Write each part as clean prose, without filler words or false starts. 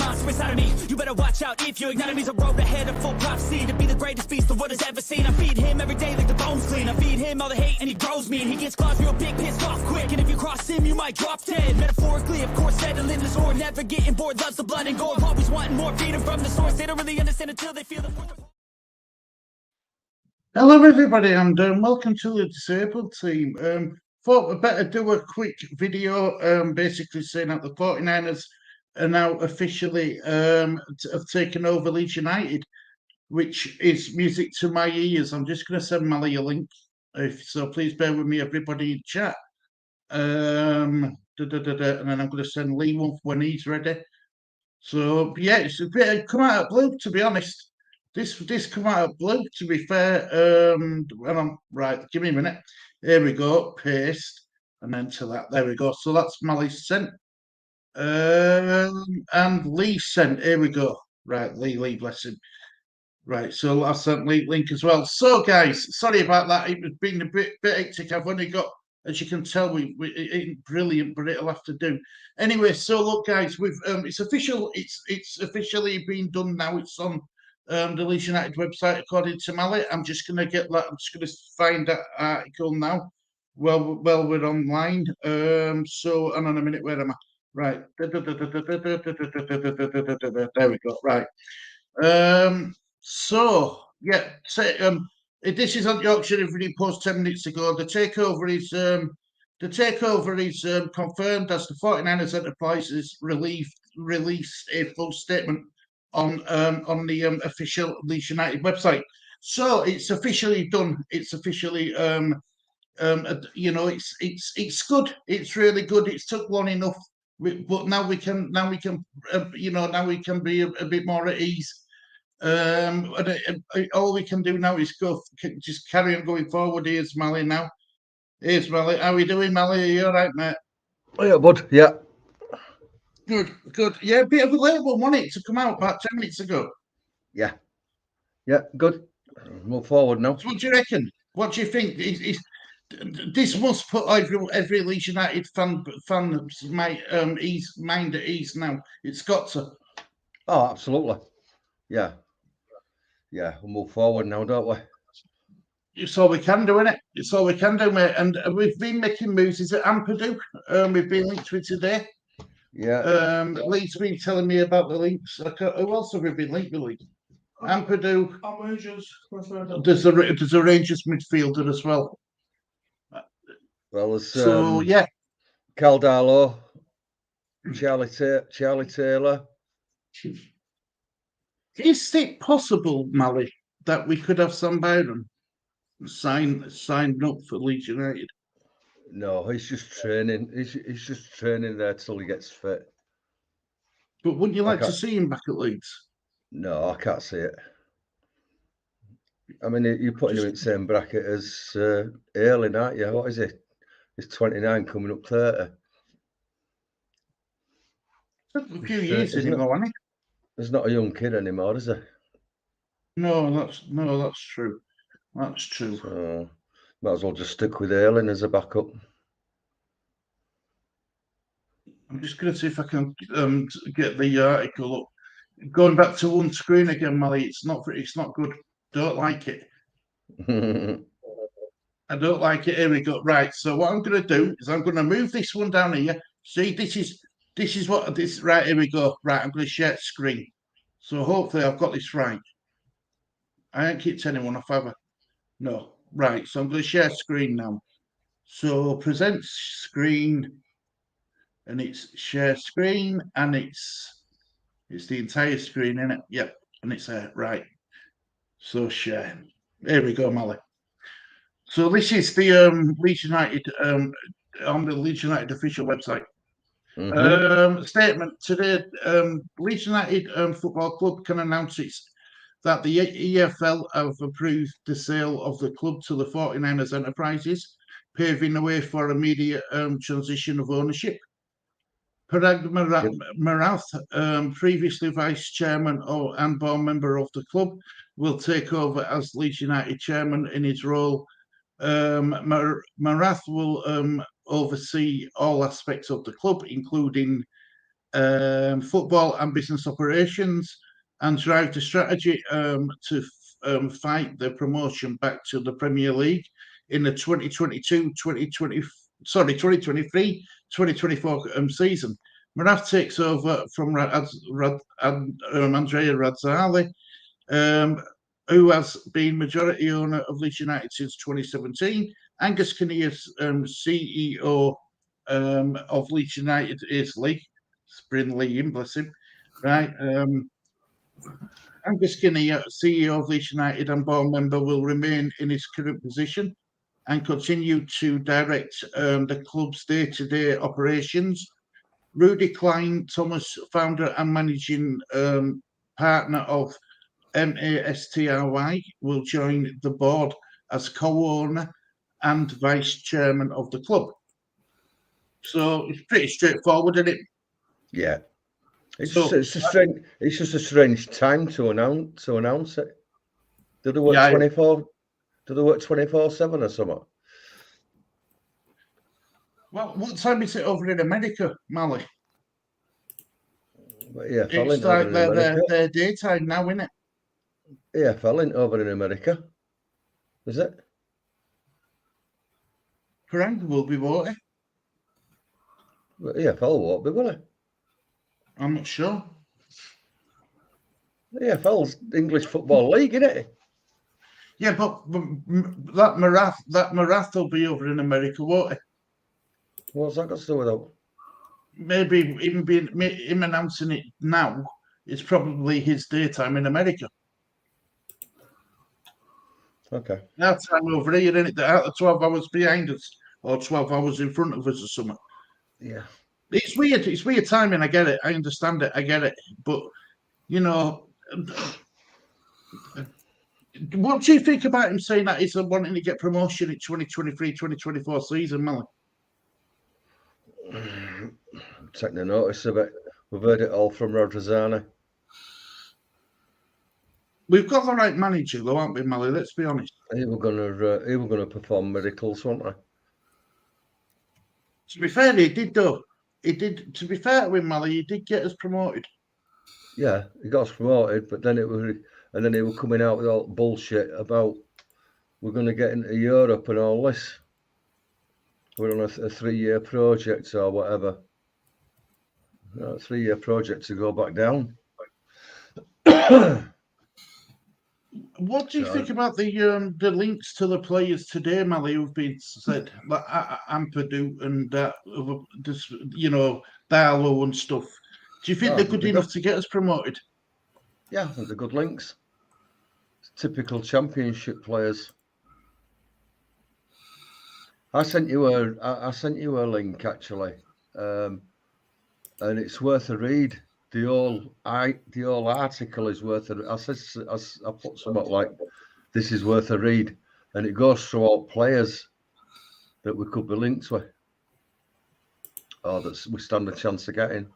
monster inside of me. You better watch out if you ignite me. He's a road ahead of full prophecy to be the greatest beast the world has ever seen. I feed him every day like the bones clean. I feed him all the hate and he grows me. And he gets claws real big, pissed off quick. And if you cross him, you might drop dead. Metaphorically, of course, settling the sword. Never getting bored, loves the blood and gore. Always wanting more, feed him from the source. They don't really understand until they feel the force. Hello everybody, and welcome to the Disabled team. Thought we'd better do a quick video basically saying that the 49ers are now officially have taken over Leeds United, which is music to my ears. I'm just going to send Mally a link, so please bear with me everybody in chat. And then I'm going to send Lee one when he's ready. So yeah, it's a bit come out of blue, to be honest. This come out of blue, to be fair. And I'm right, give me a minute. Here we go, paste, and then to that. There we go. So that's Mally's sent. And Lee sent. Here we go. Right, Lee, bless him. Right, so I sent Lee link as well. So guys, sorry about that. It was been a bit hectic. I've only got, as you can tell, it ain't brilliant, but it'll have to do. Anyway, so look, guys, we've it's official. It's officially been done now. It's on the Leeds United website, according to Mally. I'm just going to get that. I'm just going to find that article now. Well, we're online. So, hang on a minute. Where am I? Right. There we go. Right. So yeah. This is on Yorkshire Evening Post 10 minutes ago. The takeover is confirmed as the 49ers Enterprises released a full statement on the official Leeds United website. So it's officially done. It's officially it's good. It's really good. It's took long enough, but now we can be a bit more at ease. All we can do now is just carry on going forward. Here's Mally now. Here's Mally. How are we doing, Mally? Are you all right, mate? Oh yeah, bud. Yeah. Good. Yeah, a bit of a late one, wasn't it, to come out about 10 minutes ago? Yeah, good. Move forward now. So what do you reckon? What do you think? This must put every Leeds United fan's mind at ease now. It's got to. Oh, absolutely. Yeah, we'll move forward now, don't we? It's all we can do, isn't it? It's all we can do, mate. And we've been making moves. Is it Ampadu? We've been linked with today. Yeah. Lee's been telling me about the links. Who else have we been linked with? Ampadu. There's a Rangers midfielder as well. Well, there's yeah. Caldalo, Charlie Taylor. Is it possible, Mally, that we could have Sam Byron signed up for Leeds United? No, he's just training. He's just training there till he gets fit. But wouldn't you like to see him back at Leeds? No, I can't see it. I mean, you're putting him in the same bracket as Ayling, aren't you? What is he? He's 29, coming up 30. A few years anymore, hasn't he? He's not a young kid anymore, is he? No, that's true. That's true. So, might as well just stick with Ayling as a backup. I'm just going to see if I can get the article up. Going back to one screen again, Mally. It's not good. Don't like it. I don't like it. Here we go. Right. So what I'm going to do is I'm going to move this one down here. See, this is what this. Right. Here we go. Right. I'm going to share screen. So hopefully I've got this right. I ain't kicked anyone off, have I? No. Right. So I'm going to share screen now. So present screen, and it's share screen, and it's the entire screen, isn't it? Yep. And it's right. So share. There we go, Mally. So this is the Leeds United on the Leeds United official website. Statement today: Leeds United Football Club can announce that the EFL have approved the sale of the club to the 49ers Enterprises, paving the way for immediate transition of ownership. Parag Marath, previously vice chairman and board member of the club, will take over as Leeds United chairman in his role. Marath will oversee all aspects of the club, including football and business operations, and drive the strategy to fight the promotion back to the Premier League in the 2023-2024 season. Maraf takes over from Andrea Razzali, who has been majority owner of Leeds United since 2017. Angus Kinnear, CEO of Leeds United, is Lee. Bring Lee in, bless him. Right. Angus Kinnear, CEO of Leeds United and board member, will remain in his current position and continue to direct the club's day-to-day operations. Rudy Klein Thomas, founder and managing partner of MASTRY, will join the board as co-owner and vice chairman of the club. So it's pretty straightforward, isn't it? Yeah. It's just a strange time to announce it. Do they work 24? Do they work 24/7 or something? Well, what time is it over in America, Mally? EFL It's like their daytime now, isn't it? EFL ain't over in America, is it? Correct, will be, won't it? Well, EFL won't be, will it? I'm not sure. EFL's English Football League, isn't it? Yeah, but that Marath will be over in America, won't it? What's that got to do with that? Maybe him announcing it now is probably his daytime in America. Okay. Our time over here, isn't it? They're 12 hours behind us or 12 hours in front of us or something. Yeah. It's weird. It's weird timing. I get it. I understand it. I get it. But, you know, what do you think about him saying that he's wanting to get promotion in 2023-2024 season, Mally? Taking a notice of it. We've heard it all from Rodrizzani. We've got the right manager, though, aren't we, Mally? Let's be honest. He were gonna perform miracles, weren't they? To be fair, he did, though. He did. To be fair to him, Mally, he did get us promoted. Yeah, he got us promoted, but then they were coming out with all bullshit about we're going to get into Europe and all this. We're on a 3-year project or whatever. A 3-year project to go back down. What do you think about the links to the players today, Mally, who've been said, like Ampadu and Darlow and stuff? Do you think they're good enough to get us promoted? Yeah, I think they're good links. Typical Championship players. I sent you a link actually, and it's worth a read. The whole article is worth a. I put something like, "This is worth a read," and it goes through all players that we could be linked with, or that we stand a chance of getting.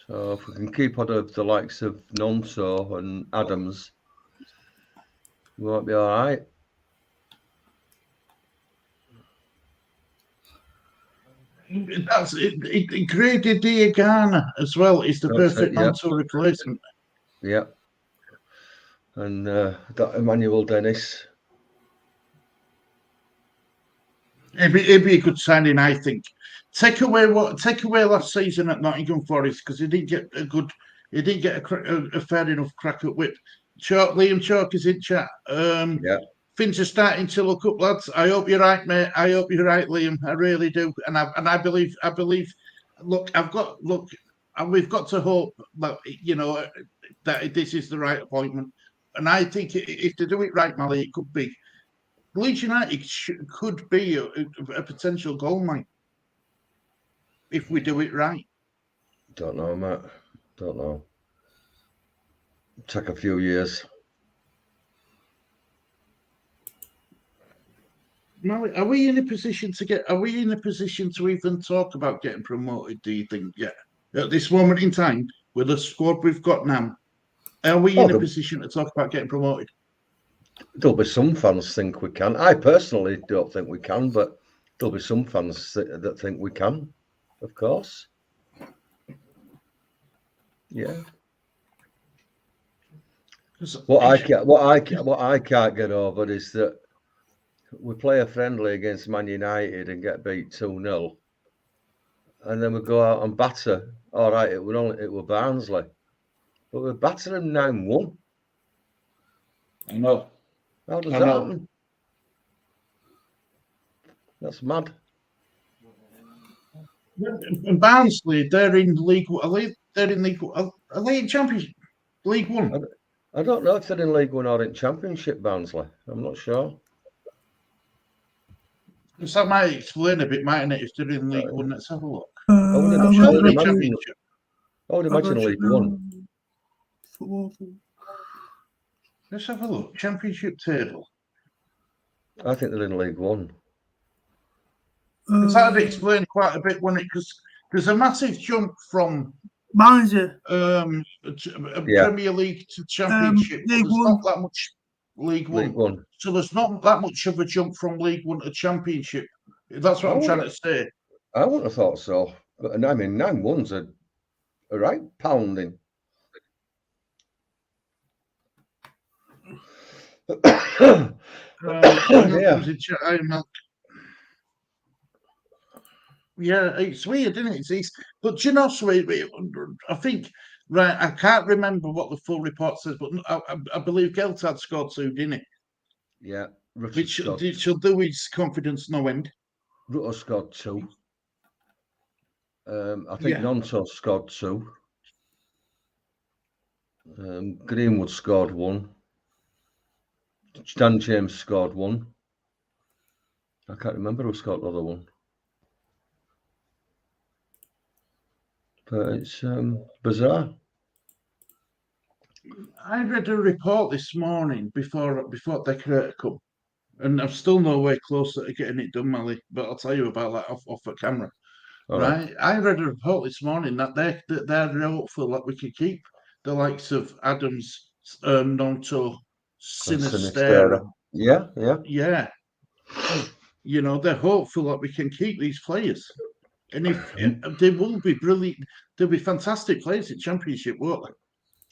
So if we can keep on the likes of Nonso and Adams, we might be all right. That's it. Grady Diagana as well is the perfect Nonso replacement. Yeah. And that Emmanuel Dennis. It'd be a good signing, I think. Take away last season at Nottingham Forest because he didn't get a fair enough crack at whip. Liam Chalk is in chat. Things are starting to look up, lads. I hope you're right, mate. I hope you're right, Liam. I really do, and I believe. Look, we've got to hope that that this is the right appointment, and I think if they do it right, Mally, it could be. Leeds United could be a potential goalmine if we do it right. Don't know, Matt. Don't know. Take a few years. Mally, are we in a position to even talk about getting promoted? Do you think? Yeah, at this moment in time, with the squad we've got now, are we in a position to talk about getting promoted? There'll be some fans think we can. I personally don't think we can, but there'll be some fans that think we can, of course. Yeah. What I can't get over is that we play a friendly against Man United and get beat 2-0, and then we go out and batter. All right, it were Barnsley, but we batter them 9-1. I know. How does that happen? That's mad. And Barnsley, they're in League. They're in League. Are they in Championship? League One. I don't know if they're in League One or in Championship. Barnsley, I'm not sure. So that might explain a bit, mightn't it? If they're in League One, let's have a look. I would imagine League One. Let's have a look. Championship table. I think they're in League One. Because that would explain quite a bit because there's a massive jump from Manager. Premier League to Championship. There's not that much League One. So there's not that much of a jump from League One to Championship. That's what I'm trying to say. I wouldn't have thought so. But I mean, 9-1's a right pounding. Yeah, it's weird, isn't it? But you know, I think, right, I can't remember what the full report says, but I believe Geltard scored 2, didn't he? Yeah. Which shall do his confidence no end. Rutter scored 2. I think Nonto scored 2. Greenwood scored 1. Stan James scored 1. I can't remember who scored the other one. But it's bizarre. I read a report this morning before Decorator come, and I'm still nowhere closer to getting it done, Mally. But I'll tell you about that off the camera. Right? I read a report this morning that they're hopeful that we can keep the likes of Adams, Nonto, Sinisterra. Yeah. You know, they're hopeful that we can keep these players. And if they will be brilliant, they'll be fantastic players in Championship, won't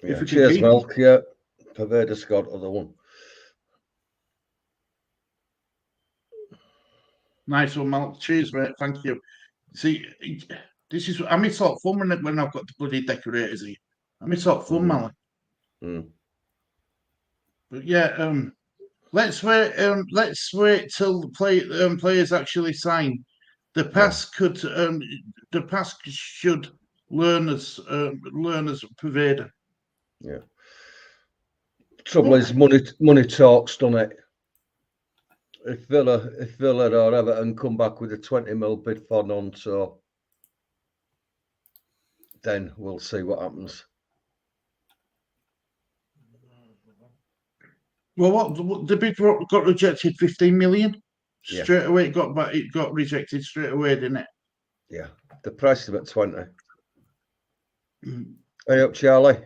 they? Yeah, cheers, Milk. Yeah, Paveda scored other one. Nice one, Milk. Cheers, mate. Thank you. See, this is I miss out fun when I've got the bloody decorators here. I miss out fun, Mally. But yeah, let's wait. Let's wait till the players actually sign. The pass should learn as Paveda. Yeah. Trouble is, money talks, doesn't it? If Villa or Everton come back with a 20 mil bid for Nonto, then we'll see what happens. Well, what the bid got rejected 15 million straight away. It got rejected straight away, didn't it? Yeah, the price of it 20. Hey up, Charlie.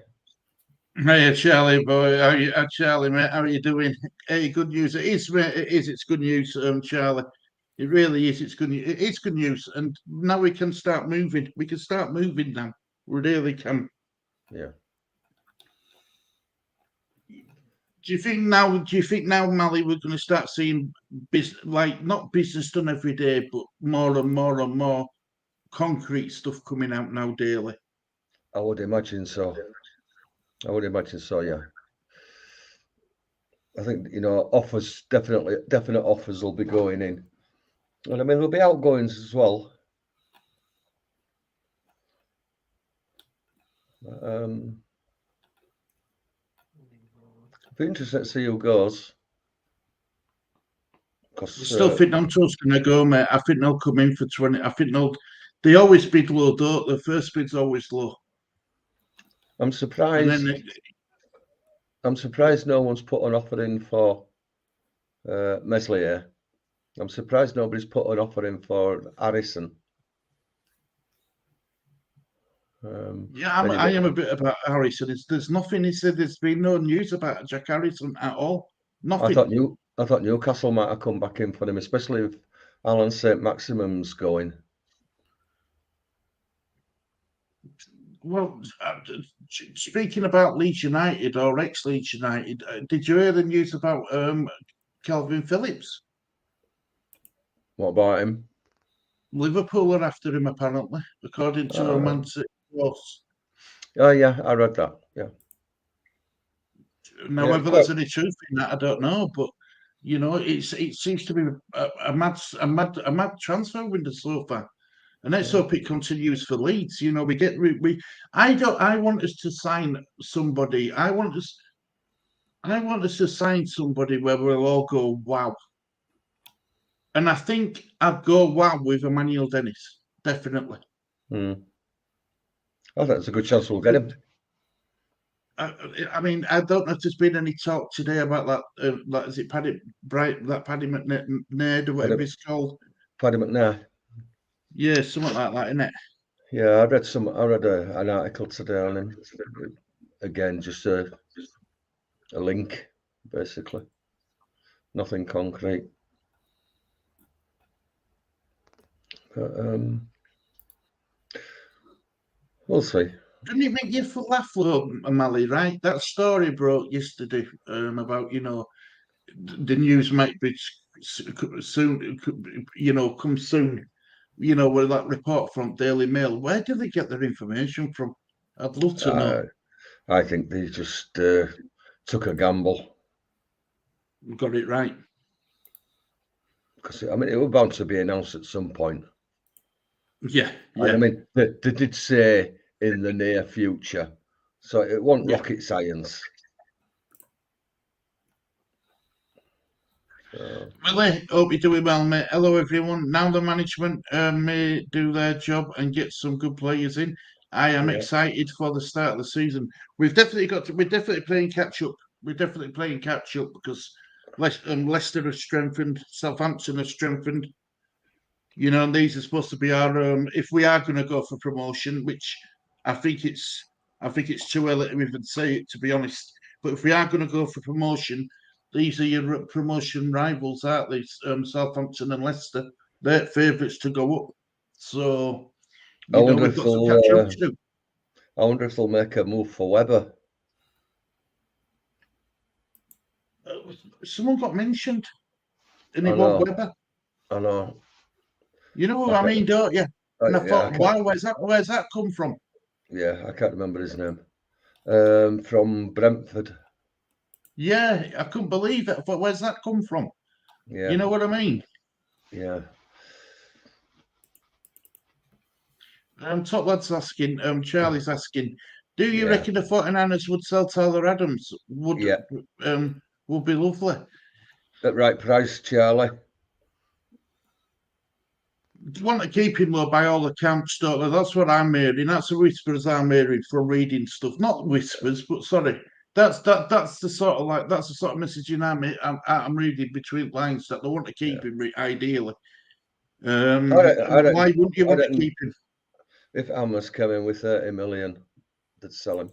Hey, Charlie boy, Charlie mate? How are you doing? Hey, good news. It is, mate. It is. It's good news, Charlie. It really is. It's good news. It's good news, and now we can start moving. We can start moving now. We really can. Yeah. Do you think now, Mally, we're going to start seeing not business done every day, but more and more and more concrete stuff coming out now daily? I would imagine so. Yeah. I think, offers, definite offers will be going in. And I mean, there'll be outgoings as well. It'll be interesting to see who goes. I still think Nonto's going to go, mate. I think they'll come in for 20. I think they always bid low, don't they? The first bid's always low. I'm surprised. I'm surprised no one's put an offer in for Meslier. I'm surprised nobody's put an offer in for Harrison. I am a bit about Harrison. There's nothing. He said there's been no news about Jack Harrison at all. Nothing. I thought Newcastle might have come back in for him, especially Alan St. Maximum's going. Well, speaking about Leeds United or ex-Leeds United, did you hear the news about Calvin Phillips? What about him? Liverpool are after him, apparently, according to a Man City source. Oh yeah, I read that. Yeah. Now, Yeah, whether there's any truth in that, I don't know, but you know, it seems to be a mad transfer window so far, and let's hope it continues for Leeds. You know, I want us to sign somebody. I want us to sign somebody where we'll all go wow, and I think I'd go wow with Emmanuel Dennis, definitely. I think there's a good chance we'll get him. I mean, I don't know if there's been any talk today about that. Like, is it Paddy McNair or whatever it's called? Paddy McNair. Yeah, something like that, isn't it? Yeah, I read an article today on him. Again, just a link, basically. Nothing concrete. But we'll see. Didn't it make you laugh, though, Mally, right? That story broke yesterday about, you know, the news might be soon, you know, come soon, you know, with that report from Daily Mail. Where do they get their information from? I'd love to know. I think they just took a gamble. Got it right. Because, I mean, it was bound to be announced at some point. Yeah. And I mean, they did say in the near future. So it wasn't rocket science. Well, I hope you're doing well, mate. Hello, everyone. Now the management may do their job and get some good players in. I am excited for the start of the season. We're definitely playing catch up. We're definitely playing catch up because Leicester has strengthened, Southampton has strengthened. You know, and these are supposed to be our if we are going to go for promotion, which I think it's too early to even say it, to be honest. But if we are going to go for promotion, these are your promotion rivals, aren't they? Southampton and Leicester. They're favourites to go up. So, you know, we've got some catching up to do. I wonder if they'll make a move for Webber. Someone got mentioned, and it was Webber. I know. You know what I mean, don't you? And I thought, wow, where's that come from? Yeah, I can't remember his name. From Brentford. Yeah, I couldn't believe it. I thought, where's that come from? Yeah. You know what I mean? Yeah. Top lad's asking, Charlie's asking, do you reckon the 49ers would sell Tyler Adams? Would be lovely. At right price, Charlie. Want to keep him though, by all accounts, don't they? That's what I'm hearing. That's the whispers I'm hearing from reading stuff. Not whispers, but sorry. That's the sort of messaging I'm reading between lines, that they want to keep him ideally. Why wouldn't you want to keep him? If Amos came in with 30 million, they'd sell him.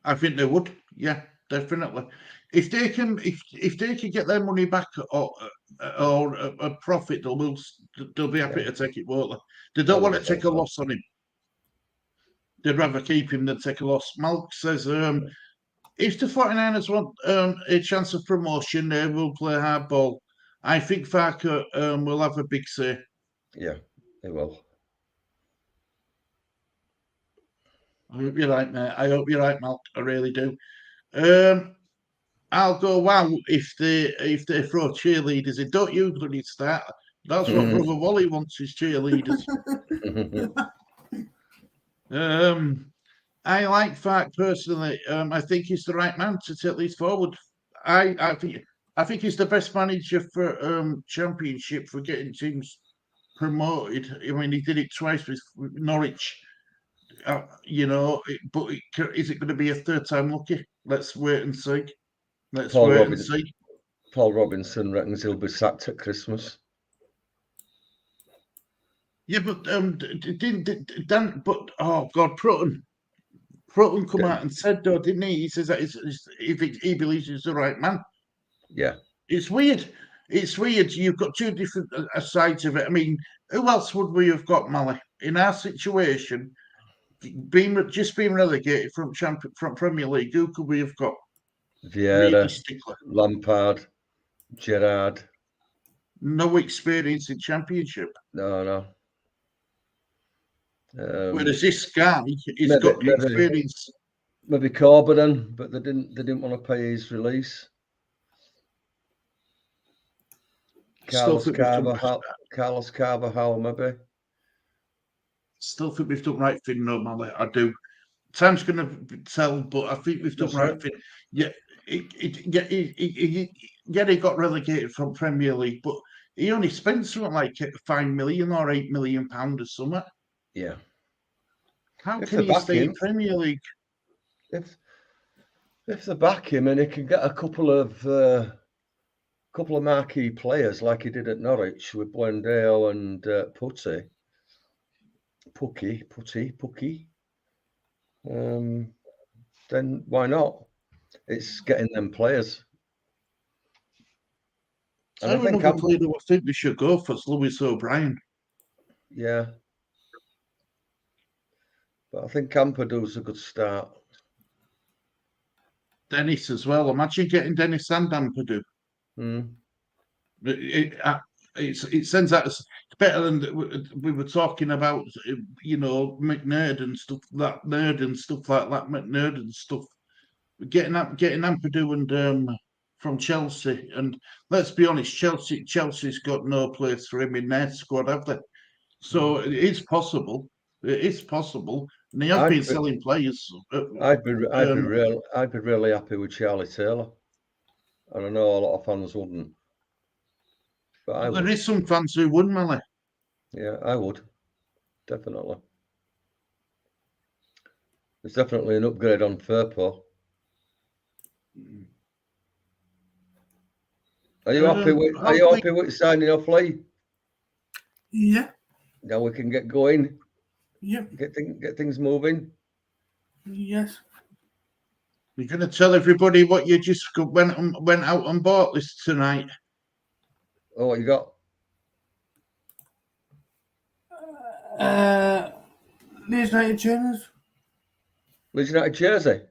I think they would. Yeah, definitely. If they can get their money back or a profit, they'll be happy to take it, won't they? They don't want to take a loss on him. They'd rather keep him than take a loss. Malk says, if the 49ers want a chance of promotion, they will play hardball. I think Farker will have a big say. Yeah, he will. I hope you're right, mate. I hope you're right, Malk. I really do. I'll go wow if they throw cheerleaders in. Don't you bloody start. That's what Brother Wally wants, his cheerleaders. I like Fark personally. I think he's the right man to take these forward. I think he's the best manager for Championship, for getting teams promoted. I mean, he did it twice with Norwich. You know, but is it going to be a third time lucky? Let's wait and see. Paul Robinson reckons he'll be sacked at Christmas. Yeah, but Prutton come out and said, though, didn't he? He says that he believes he's the right man. Yeah, it's weird. it's weird. You've got two different sides of it. I mean, who else would we have got, Mally, in our situation? Being relegated from Premier League, who could we have got Vieira, realistically? Lampard, Gerrard. No experience in Championship. No. Whereas this guy, he's maybe, got experience. Maybe Corbin, but they didn't want to pay his release. Carlos Carvajal, maybe. Still think we've done right thing, no, Mally. I do. Time's going to tell, but I think we've done right thing. Yeah, he got relegated from Premier League, but he only spent something like £5 million or £8 million or something. Yeah. How can he stay in Premier League? If they back him and he can get a couple of marquee players like he did at Norwich with Buendia and Pukki, then why not? It's getting them players. And I think another player who I think we should go for is Lewis O'Brien. Yeah. But I think Ampadu's a good start. Dennis as well. Imagine getting Dennis and Ampadu. It sends out it's better than we were talking about, McNerd and stuff like that. McNerd and stuff. Getting Ampadu and from Chelsea, and let's be honest, Chelsea's got no place for him in their squad, have they? So it is possible. It is possible, and they have been selling players. I'd be really happy with Charlie Taylor, and I know a lot of fans wouldn't. But there is some fans who would, Mally. Yeah, I would. Definitely. It's definitely an upgrade on Firpo. Are you happy with signing off Lee? Yeah. Now we can get going. Yeah. Get things moving. Yes. You're going to tell everybody what you just went out and bought this tonight. Oh, what you got? Leeds United trainers. Leeds United jersey.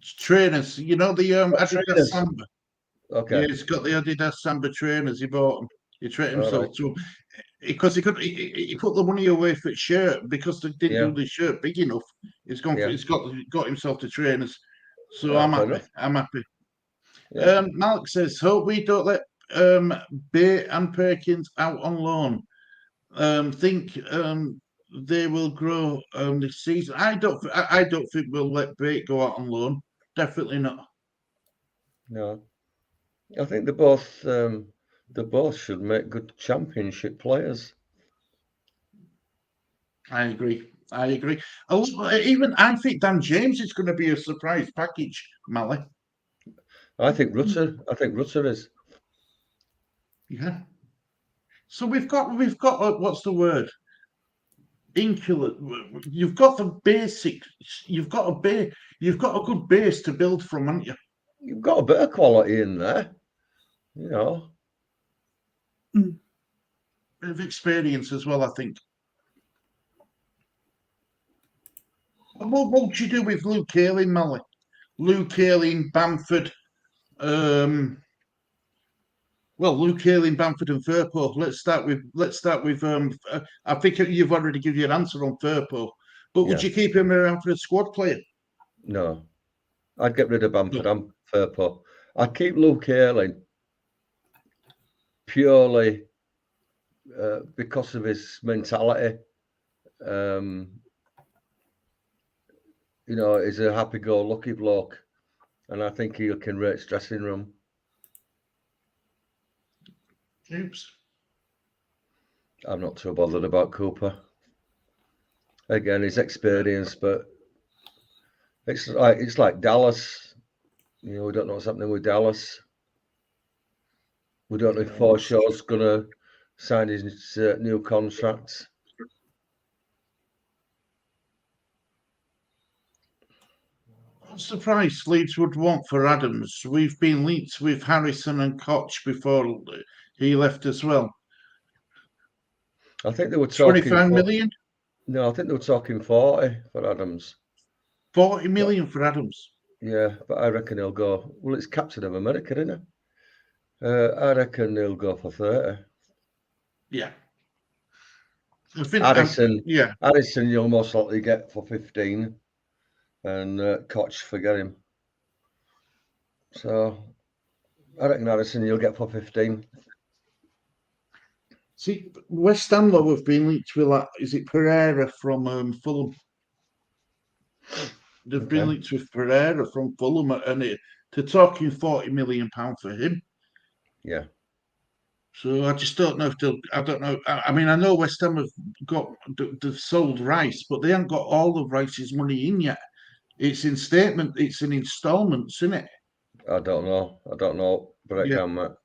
Trainers, the Adidas Samba. Okay. Yeah, he's got the Adidas Samba trainers. He bought them. He treated himself to them because he put the money away for his shirt because they didn't do the shirt big enough. He's got himself the trainers. So I'm happy. I'm happy. Yeah. Malik says, hope we don't let Bate and Perkins out on loan. Think they will grow this season. I don't think we'll let Bate go out on loan. Definitely not. No, I think they both should make good championship players. I agree. Even I think Dan James is going to be a surprise package, Mally. I think Rutter is. Yeah. So we've got what's the word? Inculate. You've got the basics. You've got a good base to build from, haven't you? You've got a bit of quality in there, Bit of experience as well, I think. What would you do with Luke Ayling, Mally? Luke Ayling, Bamford. Luke Ayling, Bamford, and Firpo. Let's start with. I think you've already given your answer on Firpo, but would you keep him around for a squad player? No, I'd get rid of Bamford and Firpo. I'd keep Luke Ayling purely because of his mentality. He's a happy-go-lucky bloke, and I think he can rate dressing room. Oops. I'm not too bothered about Cooper. Again, his experience, but it's like Dallas. We don't know what's happening with Dallas. We don't know if Forshaw's going to sign his new contract. What's the price Leeds would want for Adams? We've been linked with Harrison and Koch before he left as well. I think they were talking 25 million? No, I think they were talking 40 for Adams. 40 million for Adams. Yeah, but I reckon he'll go. Well, it's Captain of America, isn't it? I reckon he'll go for 30. Yeah. I think, Addison, yeah. Addison, you'll most likely get for 15, and Koch forget him. So I reckon Addison you'll get for 15. See, West Ham though have been linked with that. Is it Pereira from Fulham? They've been linked with Pereira from Fulham, and they're talking £40 million for him. Yeah. So I just don't know if they'll. I don't know. I mean, I know West Ham they've sold Rice, but they haven't got all of Rice's money in yet. It's in statement. It's in instalments, isn't it? I don't know. Breakdown, Matt.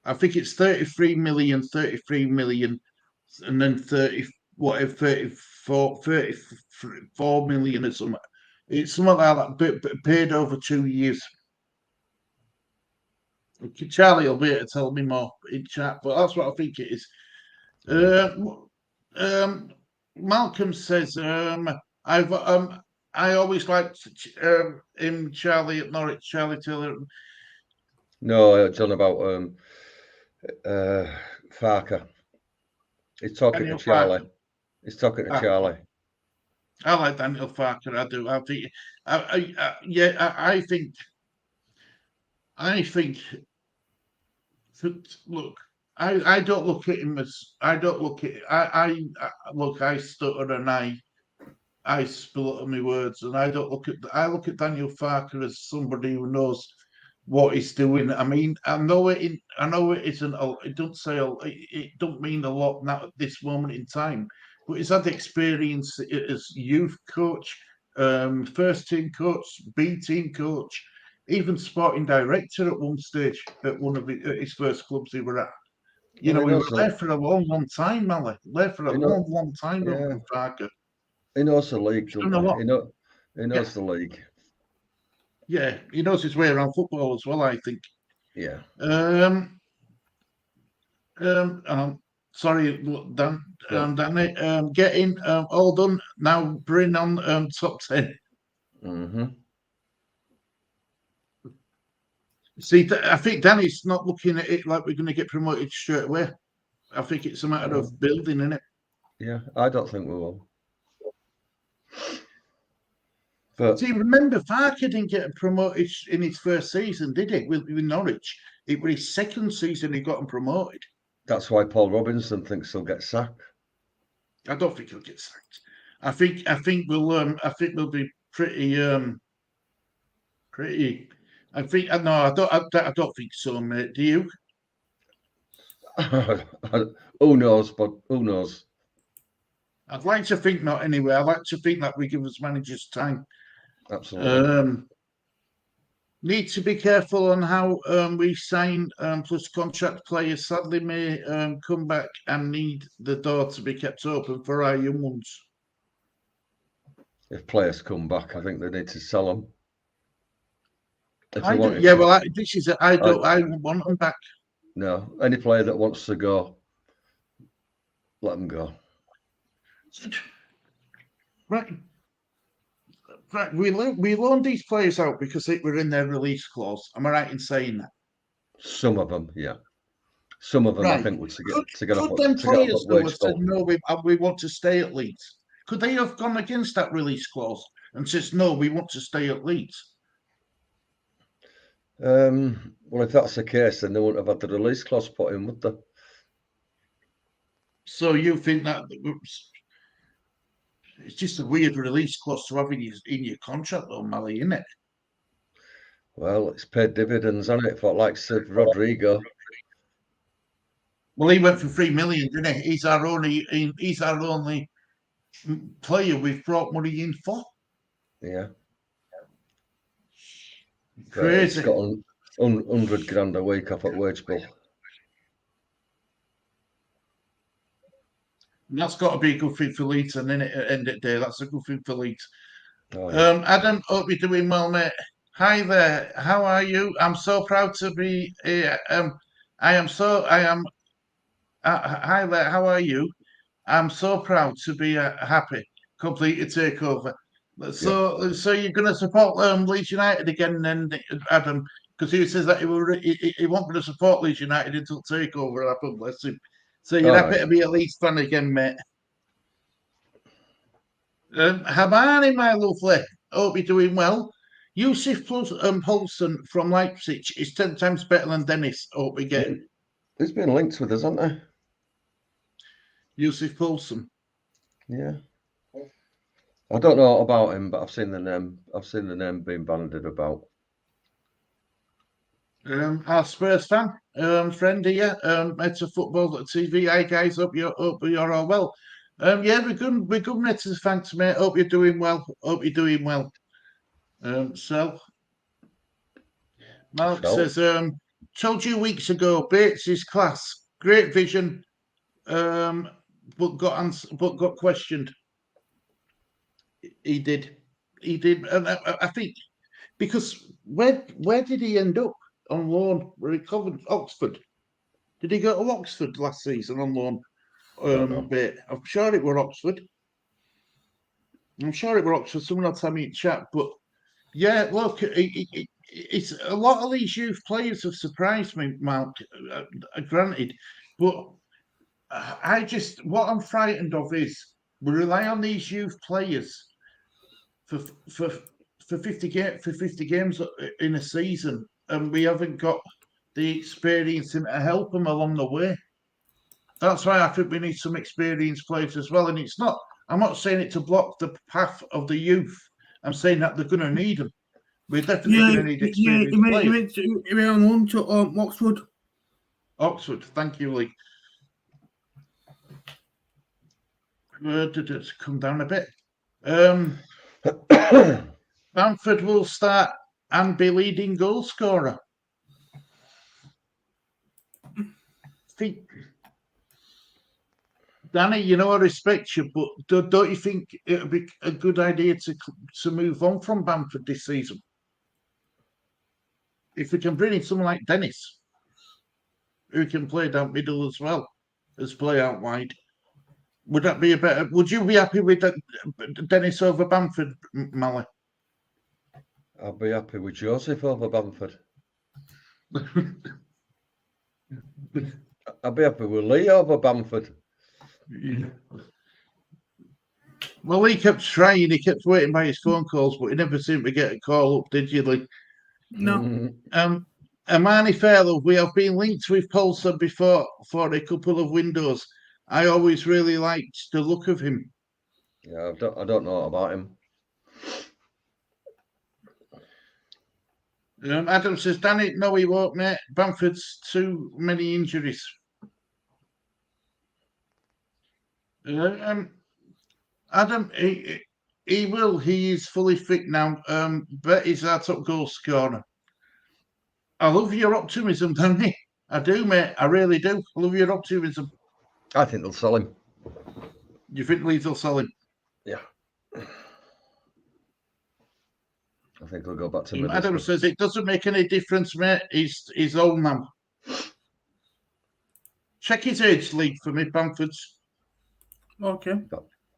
I think it's 33 million, and then 34 million or something. It's something like that, but paid over 2 years. Charlie will be able to tell me more in chat, but that's what I think it is. Malcolm says, I always liked him, Charlie at Norwich, Charlie Taylor. No, John, about Farker. He's talking Daniel to Charlie. Farker. He's talking to Charlie. I like Daniel Farker. I do. I think. I think. Look, I don't look at him as. I don't look at. Look. I stutter and I spill out my words, and I don't look at. I look at Daniel Farker as somebody who knows what he's doing. I mean, I know it isn't. It don't say. It don't mean a lot now at this moment in time. But he's had experience as youth coach, first team coach, B team coach, even sporting director at one stage at one of his first clubs he were at. You know, he was there for a long, long time, Mally. There for a long, long time, Farker. He knows the league, doesn't he? He knows the league. Yeah, he knows his way around football as well, I think. Yeah. Sorry, Danny. Getting all done now. Bring on top 10. Mm-hmm. See, I think Danny's not looking at it like we're going to get promoted straight away. I think it's a matter of building, isn't it? Yeah, I don't think we will. But see, remember, Farker didn't get promoted in his first season, did he? With Norwich, it was his second season he got him promoted. That's why Paul Robinson thinks he'll get sacked. I don't think he'll get sacked. I think we'll be pretty. I think no, I don't think so, mate. Do you? Who knows? But who knows? I'd like to think not. Anyway, I'd like to think that we give us managers time. Absolutely. Need to be careful on how we sign plus contract players. Sadly, may come back and need the door to be kept open for our young ones. If players come back, I think they need to sell them. I don't want them back. No, any player that wants to go, let them go. Right. We loaned these players out because they were in their release clause. Am I right in saying that? Some of them, yeah. Some of them, right. I think, would to get up. Could them players though have said no? We want to stay at Leeds. Could they have gone against that release clause and says no? We want to stay at Leeds. Well, if that's the case, then they wouldn't have had the release clause put in, would they? So you think that it's just a weird release clause to have in your contract, though, Mally, isn't it? Well, it's paid dividends on it for like Rodrigo. Well, he went for 3 million, didn't he? He's our only player we've brought money in for. Yeah. Crazy. It's got 100 grand a week off at wage bill. And that's got to be a good thing for Leeds, and then at the end of the day, that's a good thing for Leeds. Oh, yeah. Adam, hope you're doing well, mate. Hi there. How are you? I'm so proud to be here. I am so. I am. Hi there. How are you? I'm so proud to be happy. Completed takeover. So you're going to support Leeds United again, then, Adam? Because he says that he won't going to support Leeds United until takeover happened. Bless him. So you're All happy right. to be a Leeds fan again, mate. Habani, my lovely. Hope you're doing well. Yusuf plus Poulsen from Leipzig is 10 times better than Dennis. Hope we get He's been linked with us, hasn't Yusuf Poulsen. he? Yeah. I don't know about him, but I've seen the name. I've seen the name being bandied about. Our Spurs fan, friend here, it's a football TV. Hi guys, hope you're all well. Yeah, we're good, mate. Thanks, mate. Hope you're doing well. Hope you're doing well. So Mark So, says, told you weeks ago, Bates is class, great vision, but got questioned. He did, and I think because where did he end up on loan? Where he covered Oxford? Did he go to Oxford last season on loan? I don't know. Bit. I'm sure it were Oxford. Someone will tell me in chat, but yeah, look, it's a lot of these youth players have surprised me, Mark. Granted, but what I'm frightened of is we rely on these youth players for for for 50 games in a season, and we haven't got the experience to help them along the way. That's why I think we need some experienced players as well. And I'm not saying it to block the path of the youth. I'm saying that they're going to need them. We're definitely going to need experienced players. He went on loan to Oxford. Oxford, thank you, Lee. Come down a bit. Bamford will start and be leading goal scorer. Danny, I respect you, but don't you think it would be a good idea to move on from Bamford this season? If we can bring in someone like Dennis, who can play down middle as well as play out wide, would you be happy with Dennis over Bamford, Mally? I'll be happy with Joseph over Bamford. I'll be happy with Lee over Bamford. Yeah. Well, he kept trying. He kept waiting by his phone calls, but he never seemed to get a call up, did you, Lee? No. Amani Fairlow, we have been linked with Poulsen before for a couple of windows. I always really liked the look of him. Yeah, I don't know about him. Adam says, Danny, no, he won't, mate. Bamford's too many injuries. Adam, he will. He is fully fit now. Bet he's our top goal scorer. I love your optimism, Danny. I do, mate. I really do. I love your optimism. I think they'll sell him. You think Leeds will sell him? Yeah. I think he'll go back to Middlesbrough. Adam says it doesn't make any difference, mate. He's old now. Check his age league for me, Bamford's. Okay.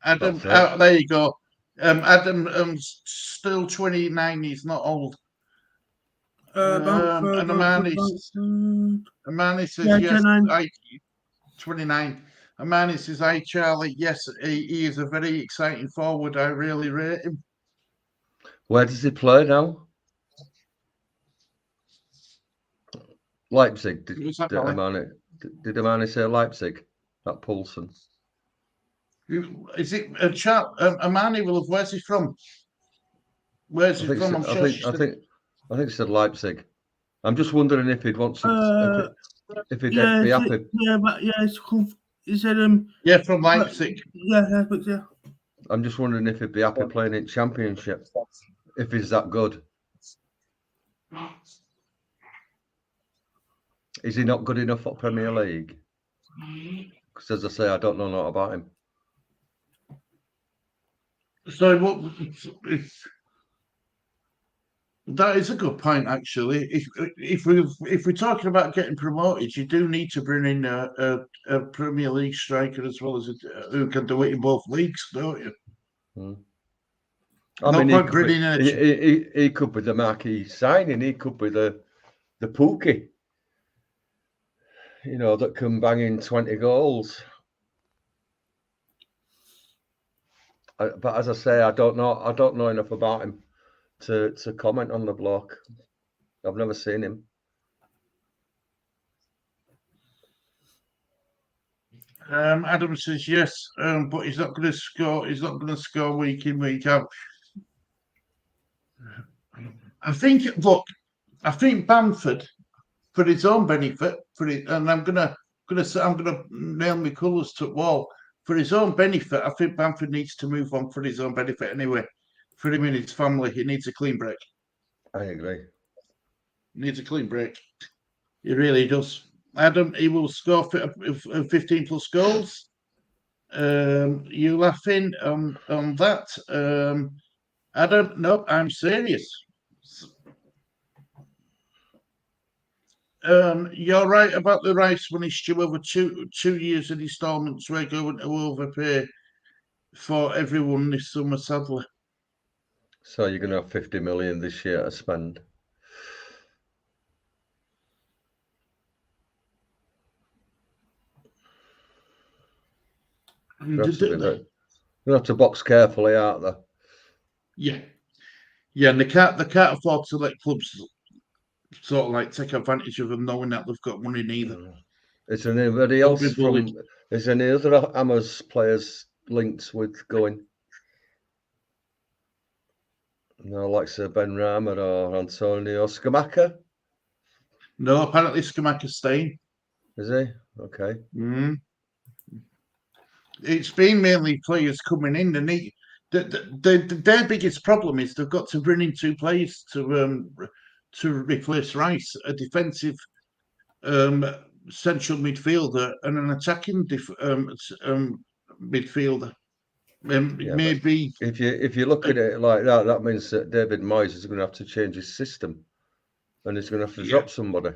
Adam, there you go. Adam, still 29. He's not old. And Amani says yes. 29. Amani says, "Hi, Charlie. Yes, he is a very exciting forward. I really rate him." Where does he play now? Leipzig. Did Amani say Leipzig? That Poulsen. Is it a chap? Amani will have. Where's he from? Where's he from? I think he said Leipzig. I'm just wondering if he'd want to. If he'd be happy. He said yeah, from Leipzig. Yeah. I'm just wondering if he'd be happy playing in Championship. If he's that good. Is he not good enough for Premier League? Because as I say, I don't know a lot about him. So what? That is a good point, actually. If we're talking about getting promoted, you do need to bring in a Premier League striker as well as who can do it in both leagues, don't you? I No mean, point bringing in he could be the marquee signing. He could be the Pookie, that can bang in 20 goals. But as I say, I don't know enough about him to comment on the bloke. I've never seen him. Adam says yes, but he's not going to score. He's not going to score week in, week out. I think. Look, I think Bamford, for his own benefit, and I'm gonna nail my colours to the wall. For his own benefit, I think Bamford needs to move on for his own benefit anyway. For him and his family, he needs a clean break. I agree. He needs a clean break. He really does. Adam, he will score 15 plus goals. You laughing on that? Adam, no, I'm serious. You're right about the rice when it's due over 2 years in instalments. We're going to overpay for everyone this summer, sadly. So you're going to have 50 million this year to spend. You have to box carefully, aren't they? Yeah, and they can't afford to let clubs sort of like take advantage of them, knowing that they've got money neither. Is there anybody else is there any other Hammers players linked with going? Like Sir Ben Rama or Antonio Scamacca? No, apparently Scamacca's staying. Is he? Okay. It's been mainly players coming in, and their biggest problem is they've got to bring in two players to replace Rice, a defensive central midfielder and an attacking midfielder. Maybe if you look at it like that, that means that David Moyes is going to have to change his system, and he's going to have to drop somebody.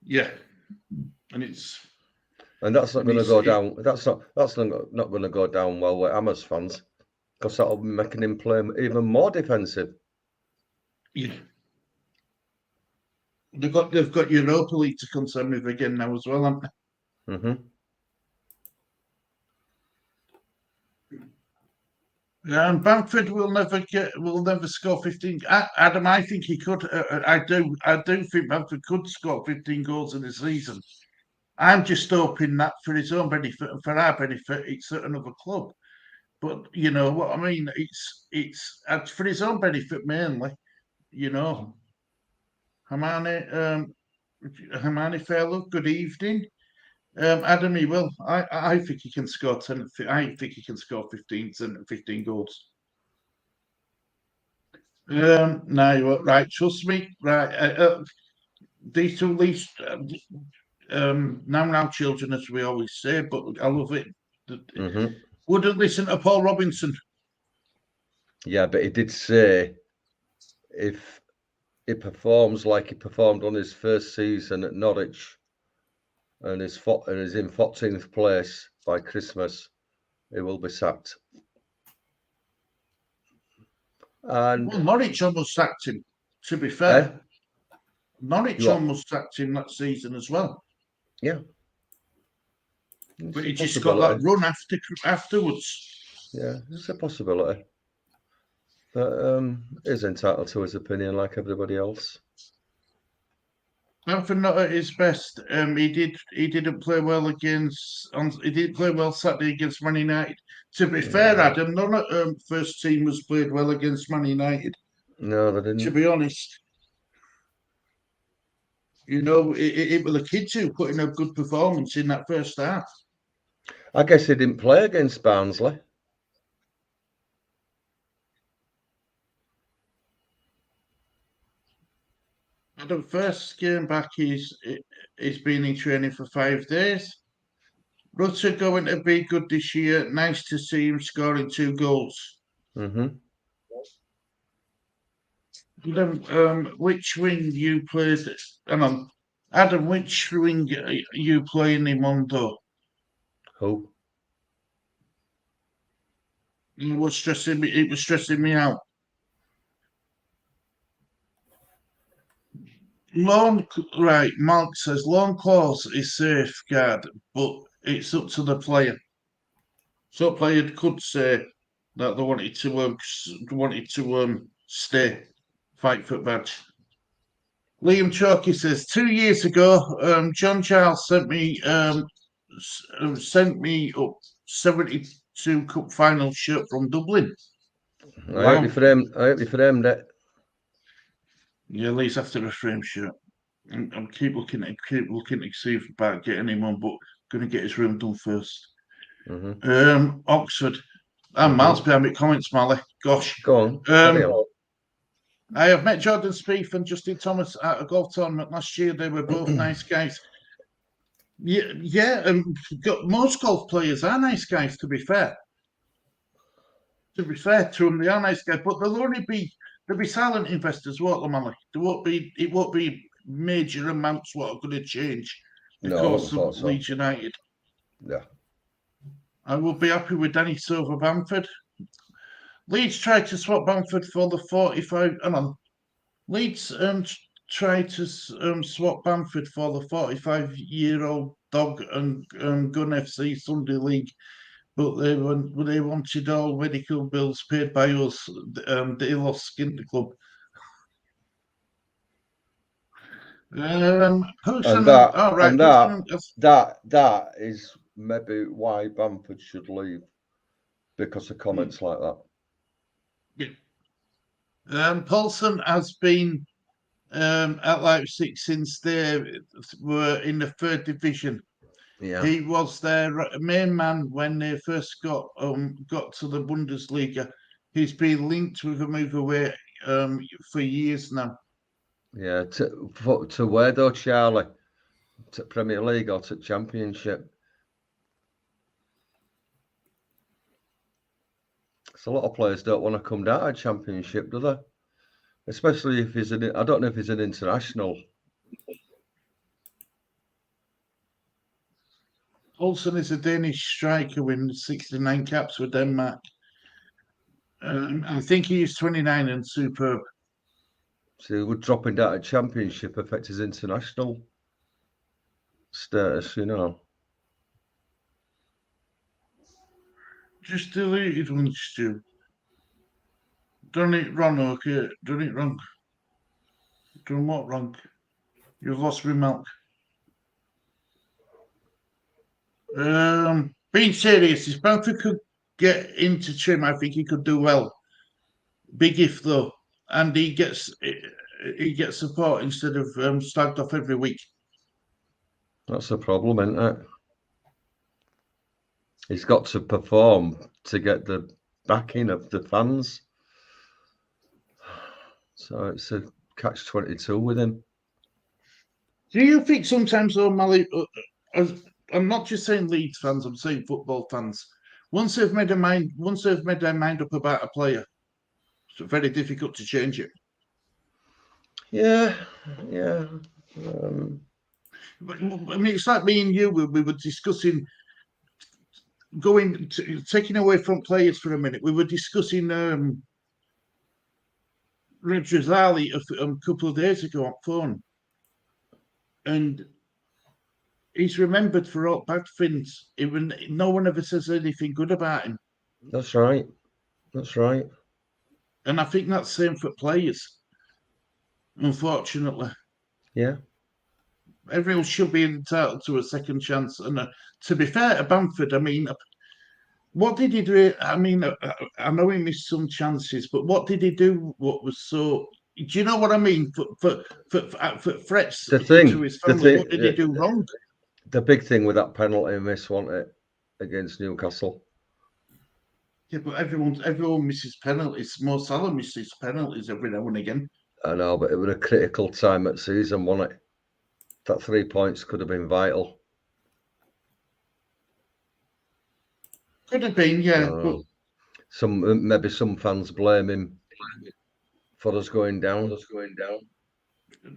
Yeah, and that's not going to go down. That's not going to go down well with Hammers fans, because that'll be making him play even more defensive. Yeah. They've got Europa League to contend with again now as well, haven't they? Mm-hmm. And Bamford will never score 15. Adam, I think he could. I do think Bamford could score 15 goals in a season. I'm just hoping that for his own benefit and for our benefit, it's at another club. But you know what I mean. It's for his own benefit mainly. Hermione Fairlook, good evening. Adam, he will. I think he can score 10. I think he can score 15 goals. No, right. Trust me. Right. These two least now children, as we always say, but I love it. Mm-hmm. Wouldn't listen to Paul Robinson. Yeah, but he did say if he performs like he performed on his first season at Norwich and is in 14th place by Christmas, he will be sacked. And well, Norwich almost sacked him, to be fair. Norwich almost sacked him that season as well. Yeah. But he just got that run afterwards. Yeah, it's a possibility. But he's entitled to his opinion like everybody else. Bamford not at his best. He didn't play well he didn't play well Saturday against Man United. To be fair, Adam, none of first team was played well against Man United. No, they didn't. To be honest. It was the kids who put in a good performance in that first half. I guess he didn't play against Barnsley. The first game back, he's been in training for 5 days. Rutter going to be good this year. Nice to see him scoring 2 goals. Which wing you played? Hang on, Adam. Which wing are you playing him on though? Who? It was stressing me. It was stressing me out. Right, Mark says loan clause is safeguard, but it's up to the player. So player could say that they wanted to stay, fight for badge. Liam Chalky says 2 years ago, John Giles sent me up 72 cup final shirt from Dublin. I hope you framed it. Yeah, Lee's after a frame shirt. I'm keep looking to see about getting him on, but going to get his room done first. Oxford. I'm miles behind my comments, Mally. Gosh. Go on. I have met Jordan Spieth and Justin Thomas at a golf tournament last year. They were both nice guys. Yeah, and most golf players are nice guys, to be fair. To be fair to them, they are nice guys, but there'll be silent investors, won't there, Mally? It won't be major amounts what are going to change because of Leeds United. Yeah. I will be happy with Danny Silver Bamford. Leeds tried to swap Bamford for the 45. Hang on. Leeds tried to swap Bamford for the 45-year-old dog and Gun FC Sunday League, but they wanted all medical bills paid by us. They lost skin to club. That is maybe why Bamford should leave, because of comments like that. Yeah. Paulson has been at Leipzig since they were in the 3rd division. Yeah. He was their main man when they first got to the Bundesliga. He's been linked with a move away for years now. Yeah, to where though, Charlie? To Premier League or to Championship? So a lot of players don't want to come down to Championship, do they? Especially if he's I don't know if he's an international. Olsen is a Danish striker with 69 caps with Denmark. I think he is 29 and superb. So would dropping down to Championship affect his international status, you know? Just deleted one, Stu. Done it wrong, okay? Done it wrong. Done what wrong? You've lost me milk. Being serious, if Bamford could get into trim, I think he could do well. Big if though, and he gets support instead of slagged off every week. That's the problem, isn't it? He's got to perform to get the backing of the fans. So it's a catch-22 with him. Do you think sometimes, though, Mally, I'm not just saying Leeds fans, I'm saying football fans, once they've made their mind up about a player, it's very difficult to change it. Yeah. But, I mean, it's like me and you, we were discussing taking away from players for a minute. We were discussing Redzali a couple of days ago on phone, and he's remembered for all bad things. Even no one ever says anything good about him. That's right. And I think that's the same for players, unfortunately. Yeah. Everyone should be entitled to a second chance. And to be fair to Bamford, I mean, what did he do? I mean, I know he missed some chances, but what did he do? What was so? Do you know what I mean? For threats to his family, what did he do wrong? The big thing with that penalty miss, wasn't it, against Newcastle? Yeah, but everyone misses penalties. Mo Salah misses penalties every now and again. I know, but it was a critical time at season, wasn't it? That 3 points could have been vital. Could have been, yeah. But Maybe some fans blame him for us going down.